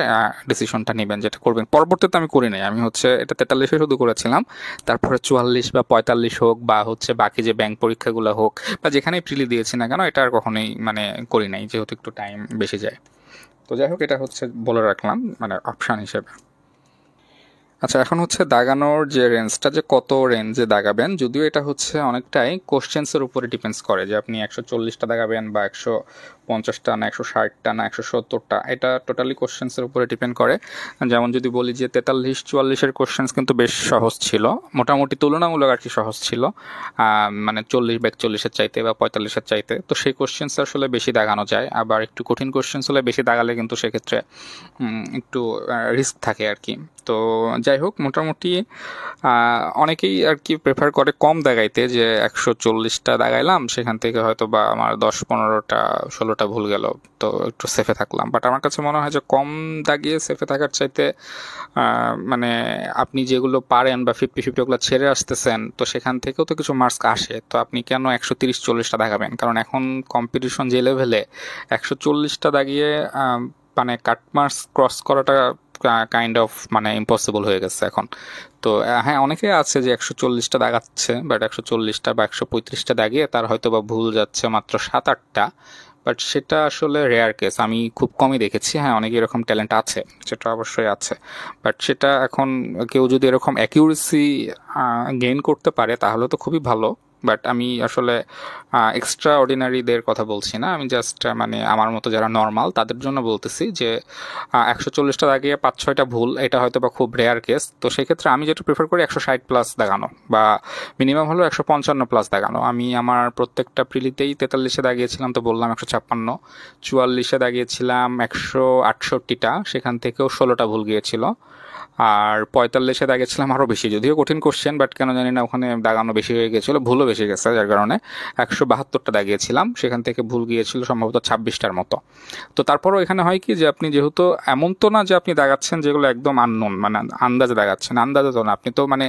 ডিসিশনটা নেবেন যেটা করবেন। পরবর্তীতে আমি করি নাই, আমি হচ্ছে এটা 43-এ শুধু করেছিলাম, তারপরে 44 বা 45 হোক বা হচ্ছে বাকি যে ব্যাংক পরীক্ষাগুলো হোক বা যেখানেই প্রিলি দিয়েছি না কেন, এটা আর কখনোই মানে করি নাই, যেহেতু একটু টাইম বেশি যায়। তো যাই হোক, এটা হচ্ছে বলে রাখলাম মানে অপশান হিসেবে। আচ্ছা, এখন হচ্ছে দাগানোর যে রেঞ্জটা, যে কত রেঞ্জে দাগাবেন, যদিও এটা হচ্ছে অনেকটাই কোশ্চেন্সের উপরে ডিপেন্ডস করে যে আপনি 140টা দাগাবেন বা 150টা না 160টা না 170টা, এটা টোটালি কোশ্চেন্সের উপরে ডিপেন্ড করে। যেমন যদি বলি যে 43-44-এর কোশ্চেন্স কিন্তু বেশ সহজ ছিল, মোটামুটি তুলনামূলক আর কি সহজ ছিল, মানে 40-42-এর চাইতে বা 45-এর চাইতে। তো সেই কোশ্চেন্স আসলে বেশি দাগানো যায়। আবার একটু কঠিন কোশ্চেন্স হলে বেশি দাগালে কিন্তু সেক্ষেত্রে একটু রিস্ক থাকে আর কি। তো যাই হোক, মোটামুটি অনেকেই আর কি প্রেফার করে কম দাগাইতে, যে 140টা দাগাইলাম, সেখান থেকে হয়তো বা আমার 10-15টা 16টা ভুল গেল, তো একটু সেফে থাকলাম। বাট আমার কাছে মনে হয় যে কম দাগিয়ে সেফে থাকার চাইতে মানে আপনি যেগুলো পারেন বা 50-50 ওগুলো ছেড়ে আসতেছেন, তো সেখান থেকেও তো কিছু মার্কস আসে। তো আপনি কেন 130-40টা দাগাবেন? কারণ এখন কম্পিটিশন যে লেভেলে, 140টা দাগিয়ে মানে কাট মার্কস ক্রস করাটা কাইন্ড অফ মানে ইম্পসিবল হয়ে গেছে এখন। তো হ্যাঁ, অনেকে আছে যে 140টা দাগাচ্ছে, বাট 140টা বা 135টা দাগিয়ে তার হয়তো বা ভুল যাচ্ছে মাত্র 7-8টা। বাট সেটা আসলে রেয়ার কেস, আমি খুব কমই দেখেছি। হ্যাঁ, অনেকে এরকম ট্যালেন্ট আছে, সেটা অবশ্যই আছে। বাট সেটা এখন কেউ যদি এরকম অ্যাকিউরেসি গেইন করতে পারে তাহলে তো খুবই ভালো। বাট আমি আসলে এক্সট্রা অর্ডিনারিদের কথা বলছি না, আমি জাস্ট মানে আমার মতো যারা নর্মাল তাদের জন্য বলতেছি যে 140টা দাগিয়ে 5-6টা ভুল, এটা হয়তো বা খুব রেয়ার কেস। তো সেক্ষেত্রে আমি যেটা প্রিফার করি 160 প্লাস দাগানো, বা মিনিমাম হলো 155 প্লাস দাগানো। আমি আমার প্রত্যেকটা প্রিলিতেই 43-এ দাগিয়েছিলাম, তো বললাম 156, 44-এ দাগিয়েছিলাম 168টা, সেখান থেকেও 16টা ভুল গিয়েছিল। আর 45-এ দাগিয়েছিলাম আরও বেশি, যদিও কঠিন কোশ্চেন, বাট কেন জানি না ওখানে দাগানো বেশি হয়ে গেছিলো, ভুলও বেশি গেছে, যার কারণে 172টা দাগিয়েছিলাম, সেখান থেকে ভুল গিয়েছিল সম্ভবত 26টার মতো। তো তারপরও এখানে হয় কি যে আপনি যেহেতু এমন তো না যে আপনি দাগাচ্ছেন যেগুলো একদম আননোন, মানে আন্দাজে দাগাচ্ছেন, আন্দাজে তো না, আপনি তো মানে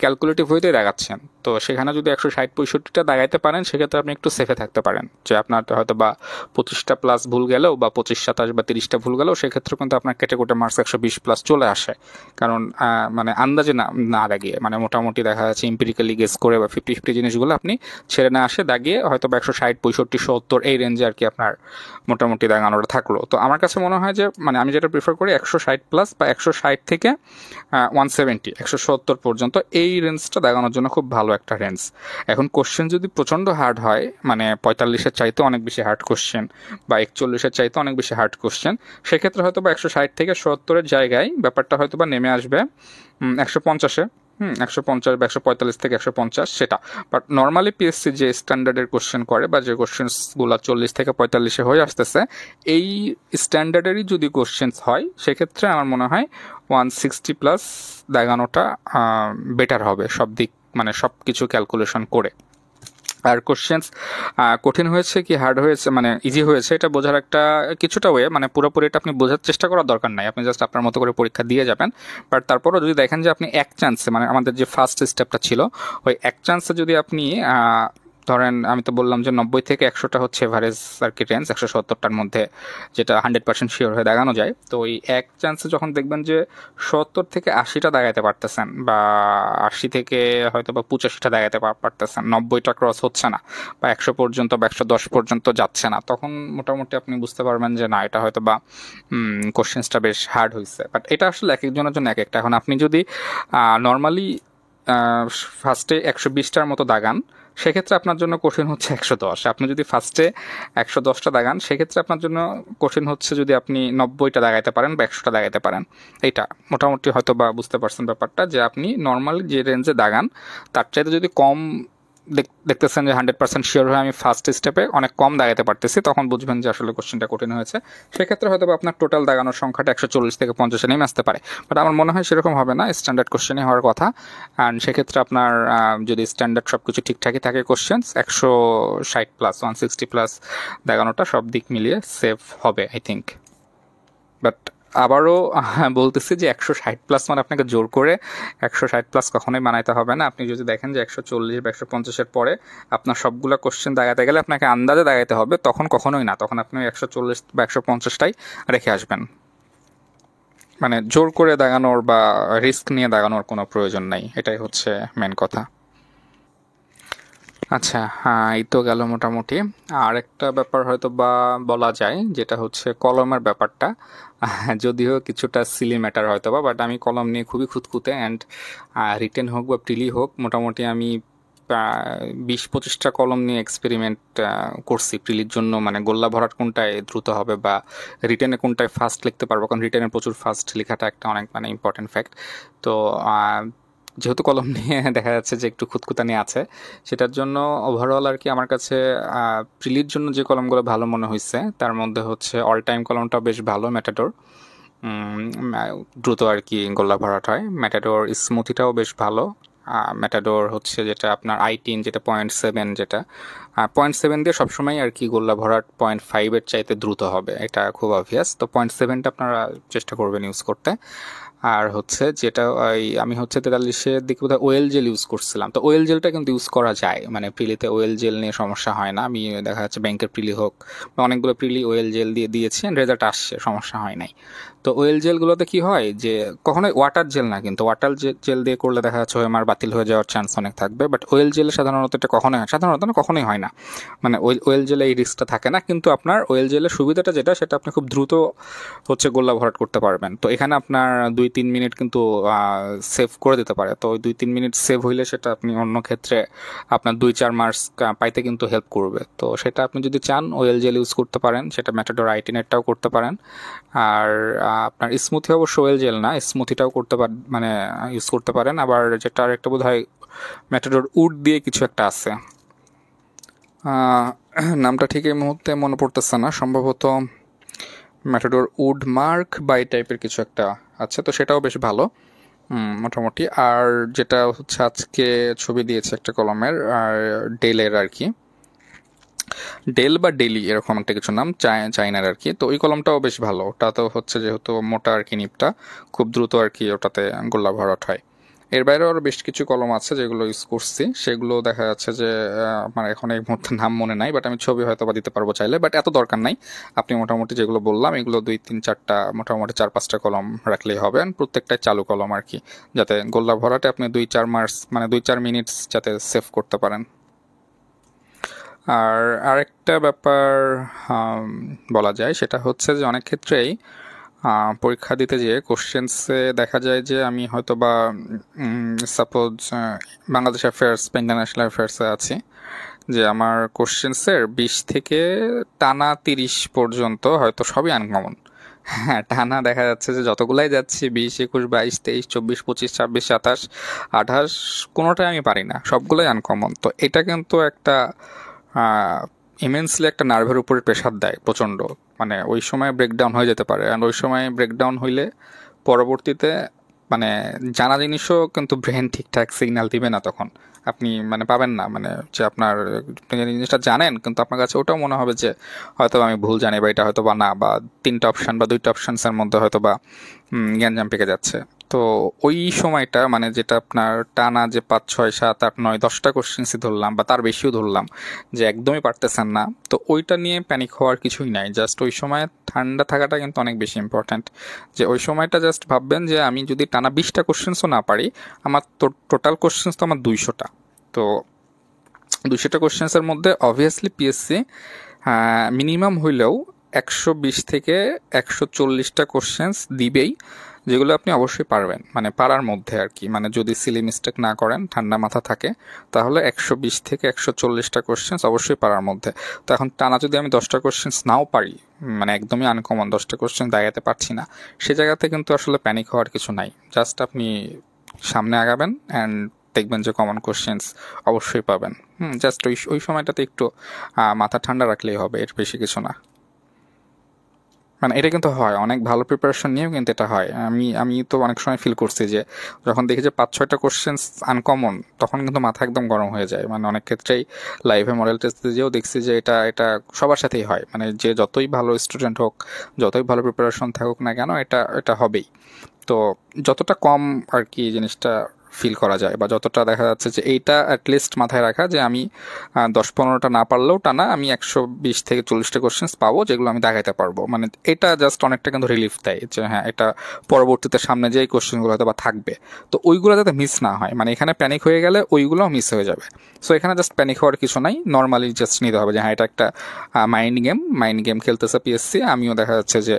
ক্যালকুলেটিভ হইতেই দাগাচ্ছেন। তো সেখানে যদি 160-65টা দাগাইতে পারেন, সেক্ষেত্রে আপনি একটু সেফে থাকতে পারেন, যে আপনার হয়তো বা 25টা প্লাস ভুল গেলেও, বা 25-27 বা 30টা ভুল গেলেও, সেক্ষেত্রে কিন্তু আপনার কেটে কুটে মার্কস 120 প্লাস চলে আসে। কারণ মানে আন্দাজে না না দাগিয়ে, মানে মোটামুটি দেখা যাচ্ছে এম্পিরিক্যালি গেস করে বা 50-50 জিনিসগুলো আপনি ছেড়ে না আসে দাগিয়ে হয়তো বা 160, 65, 70 এই রেঞ্জে আর কি আপনার মোটামুটি দাগানোটা থাকলো। তো আমার কাছে মনে হয় যে মানে আমি যেটা প্রিফার করি 160 প্লাস, বা 160 থেকে 170, 170 পর্যন্ত এই রেঞ্জটা দাগানোর জন্য খুব ভালো একটা রেঞ্জ। এখন কোশ্চেন যদি প্রচণ্ড হার্ড হয়, মানে 45-এর চাইতে অনেক বেশি হার্ড কোশ্চেন, বা 41-এর চাইতে অনেক বেশি হার্ড কোশ্চেন, সেক্ষেত্রে হয়তো বা 160 থেকে 70-এর জায়গায় ব্যাপারটা হয়তো বা নেমে আসবে 150-এ, 150 বা 145 থেকে 150 সেটা। বাট নর্মালি পিএসসি যে স্ট্যান্ডার্ডের কোশ্চেন করে, বা যে কোশ্চেন্সগুলো 40 থেকে 45-এ হয়ে আসতেছে, এই স্ট্যান্ডার্ডেরই যদি কোশ্চেন্স হয়, সেক্ষেত্রে আমার মনে হয় 160 প্লাস দাগানোটা বেটার হবে সব দিক, মানে সব কিছু ক্যালকুলেশন করে। আর কোশ্চেন্স কঠিন হয়েছে কি হার্ড হয়েছে, মানে ইজি হয়েছে, এটা বোঝার একটা কিছুটা ওয়ে, মানে পুরোপুরি এটা আপনি বোঝার চেষ্টা করার দরকার নাই, আপনি জাস্ট আপনার মতো করে পরীক্ষা দিয়ে যাবেন। বাট তারপরও যদি দেখেন যে আপনি এক চান্সে, মানে আমাদের যে ফার্স্ট স্টেপটা ছিল, ওই এক চান্সে যদি আপনি ধরেন, আমি তো বললাম যে 90 থেকে 100টা হচ্ছে এভারেজ আর কি রেঞ্জ, 170টার মধ্যে যেটা 100% শিওর হয়ে দাগানো যায়। তো ওই এক চান্সে যখন দেখবেন যে 70 থেকে 80টা দাগাইতে পারতেছেন, বা 80 থেকে হয়তো বা 85টা দাগাইতে পারতেছেন, 90টা ক্রস হচ্ছে না, বা 100 পর্যন্ত বা 110 পর্যন্ত যাচ্ছে না, তখন মোটামুটি আপনি বুঝতে পারবেন যে না, এটা হয়তো বা কোশ্চেন্সটা বেশ হার্ড হয়েছে। বাট এটা আসলে এক একজনের জন্য এক একটা। এখন আপনি যদি নর্মালি ফার্স্টে 120টার মতো দাগান, সেক্ষেত্রে আপনার জন্য কঠিন হচ্ছে 110। আপনি যদি ফার্স্টে 110টা দাগান, সেক্ষেত্রে আপনার জন্য কঠিন হচ্ছে যদি আপনি 90টা দাগাইতে পারেন বা 100টা দাগাইতে পারেন। এইটা মোটামুটি হয়তো বা বুঝতে পারছেন ব্যাপারটা, যে আপনি নর্মালি যে রেঞ্জে দাগান, তার চাইতে যদি কম দেখতেছেন যে 100% শিওর হয়ে আমি ফার্স্ট স্টেপে অনেক কম দাগাতে পারতেছি, তখন বুঝবেন যে আসলে কোশ্চেনটা কঠিন হয়েছে। সেক্ষেত্রে হয়তো আপনার টোটাল দাগানোর সংখ্যাটা 140 থেকে 50-এ নেমে আসতে পারে। বাট আমার মনে হয় সেরকম হবে না, স্ট্যান্ডার্ড কোশ্চেনই হওয়ার কথা। অ্যান্ড সেক্ষেত্রে আপনার যদি স্ট্যান্ডার্ড সব কিছু ঠিকঠাকই থাকে, কোশ্চেন্স 160 প্লাস 160 প্লাস দাগানোটা সব দিক মিলিয়ে সেফ হবে আই থিঙ্ক। বাট আবারও বলতেছি যে 160 প্লাস মানে আপনাকে জোর করে 160 প্লাস কখনোই বানাইতে হবে না। আপনি যদি দেখেন যে 140 বা 150-এর পরে আপনার সবগুলো কোশ্চেন দাগাতে গেলে আপনাকে আন্দাজে দাগাইতে হবে, তখন কখনোই না, তখন আপনি 140 বা 150টাই রেখে আসবেন। মানে জোর করে দাগানোর বা রিস্ক নিয়ে দাগানোর কোনো প্রয়োজন নাই, এটাই হচ্ছে মেন কথা। আচ্ছা, হ্যাঁ, এই তো গেল মোটামুটি। আর একটা ব্যাপার হয়তো বা বলা যায়, যেটা হচ্ছে কলমের ব্যাপারটা। যদিও কিছুটা সিলি ম্যাটার হয়তো বা, বাট আমি কলম নিয়ে খুবই খুঁতখুঁতে। অ্যান্ড রিটেন হোক বা প্রিলি হোক, মোটামুটি আমি 20-25টা কলম নিয়ে এক্সপেরিমেন্ট করছি প্রিলির জন্য, মানে গোল্লা ভরাট কোনটায় দ্রুত হবে, বা রিটেনে কোনটায় ফাস্ট লিখতে পারবো, কারণ রিটেনে প্রচুর ফাস্ট লেখাটা একটা অনেক মানে ইম্পর্টেন্ট ফ্যাক্ট। তো যেহেতু কলম নিয়ে দেখা যাচ্ছে যে একটু খুঁতখুঁতানি আছে, সেটার জন্য ওভারঅল আর কি আমার কাছে প্রিলির জন্য যে কলমগুলো ভালো মনে হয়েছে, তার মধ্যে হচ্ছে অল টাইম কলমটা বেশ ভালো, ম্যাটাডোর, দ্রুত আর কি গোল্লা ভরাট হয়। ম্যাটাডোর স্মুথিটাও বেশ ভালো। ম্যাটাডোর হচ্ছে যেটা আপনার i10, যেটা 0.7, যেটা 0.7 দিয়ে সবসময় আর কি গোল্লা ভরাট 0.5-এর চাইতে দ্রুত হবে, এটা খুব অবভিয়াস। তো 0.7টা আপনারা চেষ্টা করবেন ইউজ করতে। আর হচ্ছে যেটা আমি হচ্ছে 43-এর দিকে বোধহয় ওয়েল জেল ইউজ করছিলাম। তো ওয়েল জেলটা কিন্তু ইউজ করা যায়, মানে প্রিলিতে ওয়েল জেল নিয়ে সমস্যা হয় না। আমি দেখা যাচ্ছে ব্যাংকের প্রিলি হোক বা অনেকগুলো প্রিলি ওয়েল জেল দিয়েছি, রেজাল্ট আসছে, সমস্যা হয় নাই। তো ওয়েল জেলগুলোতে কি হয় যে কখনোই ওয়াটার জেল না, কিন্তু ওয়াটার জেল দিয়ে করলে দেখা যাচ্ছে আমার বাতিল হয়ে যাওয়ার চান্স অনেক থাকবে। বাট ওয়েল জেলে সাধারণত এটা কখনোই হয় না, মানে ওয়েল জেলে এই রিস্কটা থাকে না। কিন্তু আপনার ওয়েল জেলের সুবিধাটা যেটা, সেটা আপনি খুব দ্রুত হচ্ছে গোল্লা ভরাট করতে পারবেন। তো এখানে আপনার 2-3 মিনিট কিন্তু সেভ করে দিতে পারে। তো ওই 2-3 মিনিট সেভ হইলে সেটা আপনি অন্য ক্ষেত্রে আপনার 2-4 মার্কস পাইতে কিন্তু হেল্প করবে। তো সেটা আপনি যদি চান ওয়েল জেল ইউজ করতে পারেন, সেটা ম্যাটাডোর আইটিনেটটাও করতে পারেন। আর আপনার স্মুথি অবশ্য ওয়েল জেল না, স্মুথিটাও করতে পারেন, মানে ইউজ করতে পারেন। আবার যেটা আরেকটা বোধ হয় ম্যাটাডোর উড দিয়ে কিছু একটা আছে, নামটা ঠিক এই মুহূর্তে মনে পড়তেছে না, সম্ভবত ম্যাটাডোর উড মার্ক বা এই টাইপের কিছু একটা আছে, তো সেটাও বেশ ভালো মোটামুটি। আর যেটা হচ্ছে আজকে ছবি দিয়েছে একটা কলমের, আর ডেলের আর কি, ডেল বা ডেলি এরকম একটা কিছু নাম, চাইনার আর কি। তো ওই কলমটাও বেশ ভালো, ওটা তো হচ্ছে যেহেতু মোটা আর কি নিপটা, খুব দ্রুত আর কি ওটাতে গোল্লা ভরাট হয়। এর বাইরেও আরও বেশ কিছু কলম আছে যেগুলো ইউজ করছি, সেগুলো দেখা যাচ্ছে যে আমার এখন এই মুহূর্তে নাম মনে নাই, বাট আমি ছবি হয়তো বা দিতে পারবো চাইলে, বাট এত দরকার নাই। আপনি মোটামুটি যেগুলো বললাম এগুলো 2-3-4টা মোটামুটি 4-5টা কলম রাখলেই হবে, প্রত্যেকটাই চালু কলম আর কি, যাতে গোল্লা ভরাটে আপনি 2-4 মার্কস মানে 2-4 মিনিটস যাতে সেভ করতে পারেন। আর আরেকটা ব্যাপার বলা যায়, সেটা হচ্ছে যে অনেক ক্ষেত্রেই পরীক্ষা দিতে যেয়ে কোশ্চেন্সে দেখা যায় যে আমি হয়তো বা সাপোজ বাংলাদেশ অ্যাফেয়ার্স বা ইন্টারন্যাশনাল অ্যাফেয়ার্সে আছি, যে আমার কোশ্চেন্সের 20 থেকে টানা 30 পর্যন্ত হয়তো সবই আনকমন। হ্যাঁ, টানা দেখা যাচ্ছে যে যতগুলাই যাচ্ছি 20, 21, 22, 23, 24, 25, 26, 27, 28 কোনোটাই আমি পারি না, সবগুলোই আনকমন। তো এটা কিন্তু একটা ইমেন্সলি একটা নার্ভের উপরে প্রেশার দেয় প্রচণ্ড, মানে ওই সময় ব্রেকডাউন হয়ে যেতে পারে। অ্যান্ড ওই সময় ব্রেকডাউন হইলে পরবর্তীতে মানে জানা জিনিসও কিন্তু ব্রেন ঠিকঠাক সিগন্যাল দিবে না, তখন আপনি মানে পাবেন না, মানে যে আপনার আপনি যে জিনিসটা জানেন কিন্তু আপনার কাছে ওটাও মনে হবে যে হয়তো আমি ভুল জানি, বা এটা হয়তো বা না, বা 3টা অপশান বা 2টা অপশানসের মধ্যে হয়তো বা গ্যাঞ্জাম পেকে যাচ্ছে। তো ওই সময়টা মানে যেটা আপনার টানা যে 5, 6, 7, 8, 9, 10টা কোশ্চেন্সই ধরলাম বা তার বেশিও ধরলাম, যে একদমই পারতেছেন না, তো ওইটা নিয়ে প্যানিক হওয়ার কিছুই নাই। জাস্ট ওই সময় ঠান্ডা থাকাটা কিন্তু অনেক বেশি ইম্পর্ট্যান্ট। যে ওই সময়টা জাস্ট ভাববেন যে আমি যদি টানা 20টা কোশ্চেন্সও না পারি, আমার তো টোটাল কোশ্চেন্স তো আমার 200টা। তো 200টা কোশ্চেন্সের মধ্যে অবভিয়াসলি পিএসসি মিনিমাম হইলেও 120 থেকে 140টা কোশ্চেন্স দিবেই, যেগুলো আপনি অবশ্যই পারবেন, মানে পারার মধ্যে আর কি। মানে যদি সিলি মিস্টেক না করেন, ঠান্ডা মাথা থাকে, তাহলে 120 থেকে 140টা কোশ্চেন্স অবশ্যই পারার মধ্যে। তো এখন টানা যদি আমি 10টা কোশ্চেন্স নাও পারি, মানে একদমই আনকমন 10টা কোশ্চেন দাগাতে পারছি না, সে জায়গাতে কিন্তু আসলে প্যানিক হওয়ার কিছু নাই। জাস্ট আপনি সামনে আগাবেন অ্যান্ড দেখবেন যে কমন কোশ্চেন্স অবশ্যই পাবেন। জাস্ট ওই ওই সময়টাতে একটু মাথা ঠান্ডা রাখলেই হবে, এর বেশি কিছু না। মানে এটা কিন্তু হয়, অনেক ভালো প্রিপারেশন নিয়েও কিন্তু এটা হয়। আমি আমি তো অনেক সময় ফিল করছি যে যখন দেখি যে 5-6টা কোশ্চেন্স আনকমন, তখন কিন্তু মাথা একদম গরম হয়ে যায়। মানে অনেক ক্ষেত্রেই লাইভে মডেল টেস্ট দিয়েও দেখছি যে এটা এটা সবার সাথেই হয়, মানে যে যতই ভালো স্টুডেন্ট হোক, যতই ভালো প্রিপারেশন থাকুক না কেন, এটা এটা হবেই। তো যতটা কম আর কি জিনিসটা ফিল করা যায়, বা যতটা দেখা যাচ্ছে যে এইটা অ্যাটলিস্ট মাথায় রাখা যে আমি 10-15টা না পারলেও টানা আমি 120 থেকে 40টা কোশ্চেন্স পাবো, যেগুলো আমি দেখাইতে পারবো। মানে এটা জাস্ট অনেকটা কিন্তু রিলিফ দেয় যে হ্যাঁ, এটা পরবর্তীতে সামনে যে এই কোশ্চেনগুলো হয়তো বা থাকবে, তো ওইগুলো যাতে মিস না হয়। মানে এখানে প্যানিক হয়ে গেলে ওইগুলোও মিস হয়ে যাবে। সো এখানে জাস্ট প্যানিক হওয়ার কিছু নাই, নর্মালি জাস্ট নিতে হবে যে হ্যাঁ, এটা একটা মাইন্ড গেম খেলতেছে পিএসসি, আমিও দেখা যাচ্ছে যে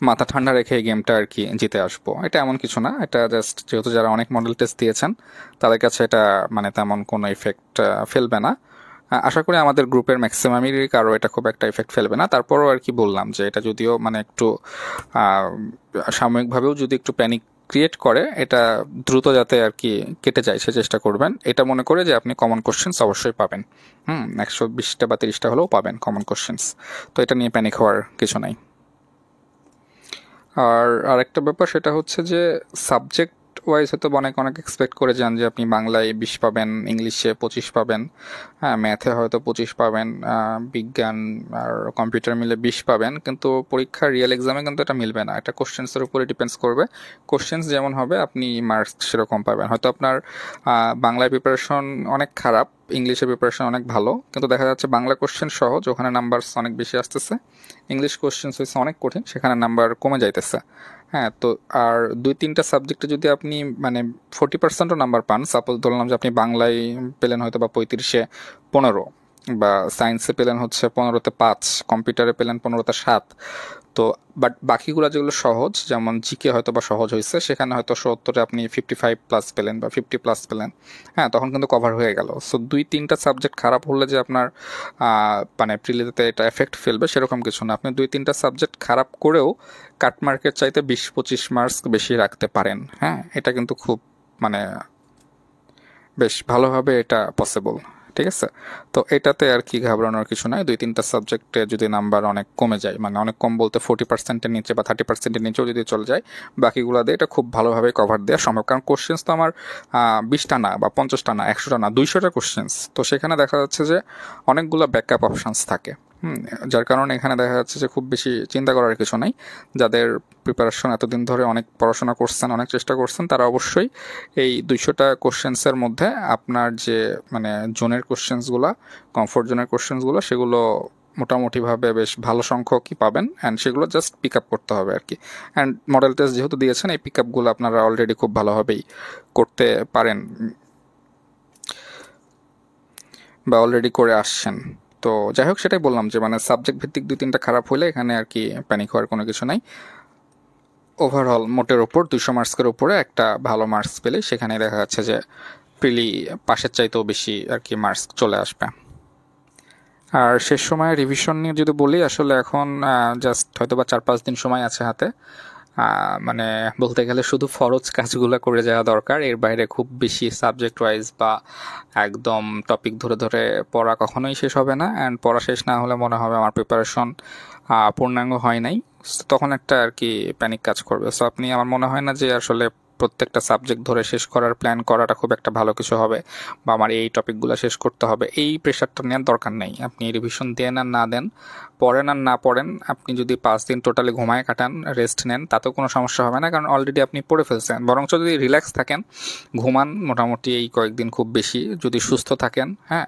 মাথা ঠান্ডা রেখে এই গেমটা আর কি জিতে আসবো। এটা এমন কিছু না, এটা জাস্ট যেহেতু যারা অনেক মডেল টেস্ট দিয়েছেন তাদের কাছে এটা মানে তেমন কোনো ইফেক্ট ফেলবে না। আশা করি আমাদের গ্রুপের ম্যাক্সিমামেরই কারো এটা খুব একটা ইফেক্ট ফেলবে না। তারপরও আর কি বললাম যে এটা যদিও মানে একটু সাময়িকভাবেও যদি একটু প্যানিক ক্রিয়েট করে, এটা দ্রুত যাতে আর কি কেটে যায় সে চেষ্টা করবেন। এটা মনে করে যে আপনি কমন কোশ্চেন্স অবশ্যই পাবেন, 120টা বা 30টা হলেও পাবেন কমন কোশ্চেন্স। তো এটা নিয়ে প্যানিক হওয়ার কিছু নাই। আর আরেকটা ব্যাপার সেটা হচ্ছে যে সাবজেক্ট ওয়াইজ হয়তো অনেক অনেক এক্সপেক্ট করে যান যে আপনি বাংলায় 20 পাবেন, ইংলিশে 25 পাবেন, হ্যাঁ ম্যাথে হয়তো 25 পাবেন, বিজ্ঞান আর কম্পিউটার মিলে 20 পাবেন, কিন্তু পরীক্ষার রিয়েল এক্সামে কিন্তু এটা মিলবে না। এটা কোশ্চেন্সের উপরে ডিপেন্ডস করবে। কোশ্চেন্স যেমন হবে আপনি মার্কস সেরকম পাবেন। হয়তো আপনার বাংলায় প্রিপারেশন অনেক খারাপ, ইংলিশের প্রিপারেশন অনেক ভালো, কিন্তু দেখা যাচ্ছে বাংলা কোশ্চেন সহজ, ওখানে নাম্বার অনেক বেশি আসতেছে। ইংলিশ কোশ্চেন্স হয়েছে অনেক কঠিন, সেখানে নাম্বার কমে যাইতেছে। হ্যাঁ, তো আর 2-3টা সাবজেক্টে যদি আপনি মানে 40%ও নাম্বার পান, সাপোজ ধরলাম যে আপনি বাংলায় পেলেন হয়তো বা 35-এ 15, বা সায়েন্সে পেলেন হচ্ছে 15-তে 5, কম্পিউটারে পেলেন 15-তে 7। তো বাট বাকিগুলো যেগুলো সহজ, যেমন জিকে হয়তো বা সহজ হয়েছে, সেখানে হয়তো 70-এ আপনি 55+ পেলেন বা 50+ পেলেন, হ্যাঁ, তখন কিন্তু কভার হয়ে গেল। সো 2-3টা সাবজেক্ট খারাপ হলে যে আপনার মানে প্রিলিতে এটা এফেক্ট ফেলবে সেরকম কিছু না। আপনি 2-3টা সাবজেক্ট খারাপ করেও কাটমার্কের চাইতে 20-25 মার্কস বেশি রাখতে পারেন। হ্যাঁ, এটা কিন্তু খুব মানে বেশ ভালোভাবে এটা পসিবল। ঠিক আছে, তো এটাতে আর কি ঘাবড়ানোর কিছু নাই। 2-3টা সাবজেক্টে যদি নাম্বার অনেক কমে যায়, মানে অনেক কম বলতে 40%-এর নিচে বা 30%-এর নিচেও যদি চলে যায়, বাকিগুলো দিয়ে এটা খুব ভালোভাবে কভার দেওয়া সম্ভব। কারণ কোশ্চেন্স তো আমার 20টা না বা 50টা না, 100টা না, 200টা কোশ্চেন্স। তো সেখানে দেখা যাচ্ছে যে অনেকগুলো ব্যাকআপ অপশানস থাকে। যার কারণে এখানে দেখা যাচ্ছে যে খুব বেশি চিন্তা করার কিছু নাই। যাদের প্রিপারেশন এতদিন ধরে অনেক পড়াশোনা করছেন, অনেক চেষ্টা করছেন, তারা অবশ্যই এই 200টা কোশ্চেন্সের মধ্যে আপনার যে মানে জোনের কোশ্চেন্সগুলো, কমফোর্ট জোনের কোশ্চেন্সগুলো, সেগুলো মোটামুটিভাবে বেশ ভালো সংখ্যকই পাবেন। অ্যান্ড সেগুলো জাস্ট পিক আপ করতে হবে আর কি। অ্যান্ড মডেল টেস্ট যেহেতু দিয়েছেন, এই পিক আপগুলো আপনারা অলরেডি খুব ভালোভাবেই করতে পারেন বা অলরেডি করে আসছেন। তো যাই হোক, সেটাই বললাম যে মানে সাবজেক্ট ভিত্তিক 2-3টা খারাপ হলে এখানে আর কি প্যানিক হওয়ার কোনো কিছু নাই। ওভারঅল মোটের ওপর 200 মার্কসের উপরে একটা ভালো মার্কস পেলে সেখানে দেখা যাচ্ছে যে প্রিলি পাশের চাইতেও বেশি আর কি মার্কস চলে আসবে। আর শেষ সময়ে রিভিশন নিয়ে যদি বলি, আসলে এখন জাস্ট হয়তো বা 4-5 দিন সময় আছে হাতে। মানে বলতে গেলে শুধু ফরজ কাজগুলো করে যাওয়া দরকার। এর বাইরে খুব বেশি সাবজেক্ট ওয়াইজ বা একদম টপিক ধরে ধরে পড়া কখনোই শেষ হবে না। অ্যান্ড পড়া শেষ না হলে মনে হবে আমার প্রিপারেশন পূর্ণাঙ্গ হয় নাই। তখন একটা আর কি প্যানিক কাজ করবে। সো আপনি, আমার মনে হয় না যে আসলে প্রত্যেকটা সাবজেক্ট ধরে শেষ করার প্ল্যান করাটা খুব একটা ভালো কিছু হবে, বা আমার এই টপিকগুলো শেষ করতে হবে, এই প্রেশারটা নেওয়ার দরকার নেই। আপনি রিভিশন দেন আর না দেন, পড়েন আর না পড়েন, আপনি যদি 5 দিন টোটালি ঘুমায় কাটান, রেস্ট নেন, তাতেও কোনো সমস্যা হবে না, কারণ অলরেডি আপনি পড়ে ফেলছেন। বরঞ্চ যদি রিল্যাক্স থাকেন, ঘুমান মোটামুটি এই কয়েকদিন খুব বেশি, যদি সুস্থ থাকেন, হ্যাঁ,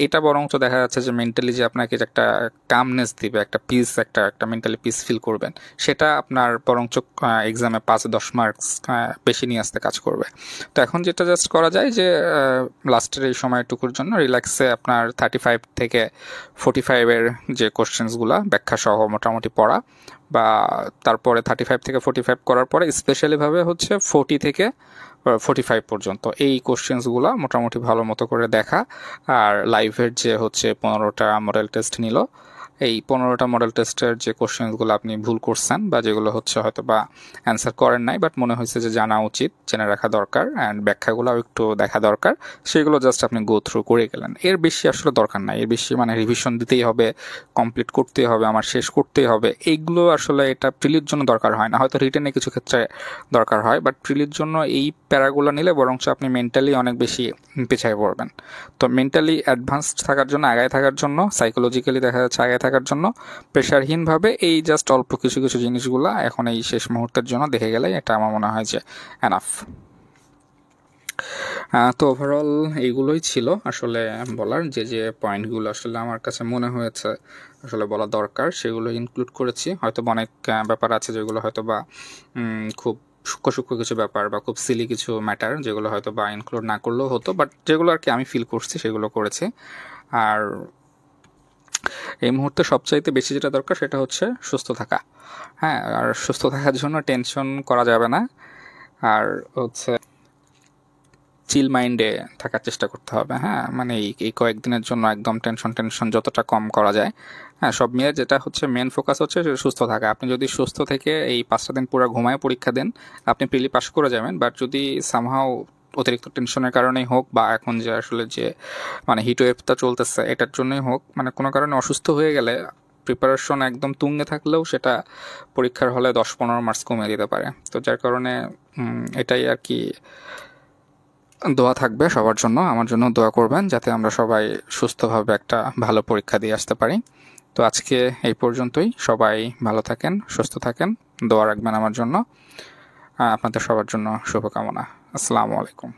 এটা বরঞ্চ দেখা যাচ্ছে যে মেন্টালি যে আপনাকে যে একটা কামনেস দিবে, একটা পিস, একটা একটা মেন্টালি পিস ফিল করবেন, সেটা আপনার বরঞ্চ এক্সামে 5-10 মার্কস বেশি নিয়ে আসতে কাজ করবে। তো এখন যেটা জাস্ট করা যায় যে লাস্টের এই সময়টুকুর জন্য রিল্যাক্সে আপনার 35 থেকে 45-এর যে কোশ্চেন্সগুলো ব্যাখ্যা সহ মোটামুটি পড়া, বা তারপরে 35 থেকে 45 করার পরে স্পেশালিভাবে হচ্ছে 40 থেকে 45 পর্যন্ত এই কোশ্চেন্সগুলো মোটামুটি ভালো মতো করে দেখা। আর লাইভের যে হচ্ছে 15টা মডেল টেস্ট নিল, এই 15টা মডেল টেস্টের যে কোশ্চেন্সগুলো আপনি ভুল করছেন বা যেগুলো হচ্ছে হয়তো বা অ্যান্সার করেন নাই, বাট মনে হয়েছে যে জানা উচিত, জেনে রাখা দরকার, অ্যান্ড ব্যাখ্যাগুলোও একটু দেখা দরকার, সেগুলো জাস্ট আপনি গো থ্রু করে গেলেন। এর বেশি আসলে দরকার নাই। এর বেশি মানে রিভিশন দিতেই হবে, কমপ্লিট করতেই হবে, আমার শেষ করতেই হবে, এইগুলো আসলে এটা প্রিলির জন্য দরকার হয় না। হয়তো রিটেনে কিছু ক্ষেত্রে দরকার হয়, বাট প্রিলির জন্য এই প্যারাগুলো নিলে বরঞ্চ আপনি মেন্টালি অনেক বেশি পিছিয়ে পড়বেন। তো মেন্টালি অ্যাডভান্সড থাকার জন্য, আগায় থাকার জন্য, সাইকোলজিক্যালি দেখা যাচ্ছে আগায় থাকার জন্য, প্রেশারহীনভাবে এই জাস্ট অল্প কিছু কিছু জিনিসগুলো এখন এই শেষ মুহূর্তের জন্য দেখে গেলে এটা আমার মনে হয় যে এনাফ। তো ওভারঅল এইগুলোই ছিল আসলে বলার, যে যে পয়েন্টগুলো আসলে আমার কাছে মনে হয়েছে আসলে বলা দরকার, সেগুলো ইনক্লুড করেছি। হয়তো অনেক ব্যাপার আছে যেগুলো হয়তো বা খুব সূক্ষ্ম সূক্ষ্ম কিছু ব্যাপার বা খুব সিলি কিছু ম্যাটার, যেগুলো হয়তো বা ইনক্লুড না করলেও হতো, বাট যেগুলো আর কি আমি ফিল করছি সেগুলো করেছি। আর এই মুহূর্তে সবচাইতে বেশি যেটা দরকার সেটা হচ্ছে সুস্থ থাকা। হ্যাঁ, আর সুস্থ থাকার জন্য টেনশন করা যাবে না, আর হচ্ছে চিল মাইন্ডে থাকার চেষ্টা করতে হবে। হ্যাঁ, মানে এই কয়েকদিনের জন্য একদম টেনশন যতটা কম করা যায়। হ্যাঁ, সব মিলে যেটা হচ্ছে মেন ফোকাস হচ্ছে সুস্থ থাকা। আপনি যদি সুস্থ থেকে এই 5টা দিন পুরো ঘুমায় পরীক্ষা দেন, আপনি প্রিলি পাস করে যাবেন। বাট যদি সামহাও অতিরিক্ত টেনশনের কারণেই হোক, বা এখন যে আসলে যে মানে হিটওয়েভটা চলতেছে এটার জন্যই হোক, মানে কোনো কারণে অসুস্থ হয়ে গেলে প্রিপারেশন একদম তুঙ্গে থাকলেও সেটা পরীক্ষার হলে 10-15 মার্কস কমিয়ে দিতে পারে। তো যার কারণে এটাই আর কি, দোয়া থাকবে সবার জন্য, আমার জন্য দোয়া করবেন যাতে আমরা সবাই সুস্থভাবে একটা ভালো পরীক্ষা দিয়ে আসতে পারি। তো আজকে এই পর্যন্তই। সবাই ভালো থাকেন, সুস্থ থাকেন, দোয়া রাখবেন আমার জন্য। আপনাদের সবার জন্য শুভকামনা। আসসালামু আলাইকুম।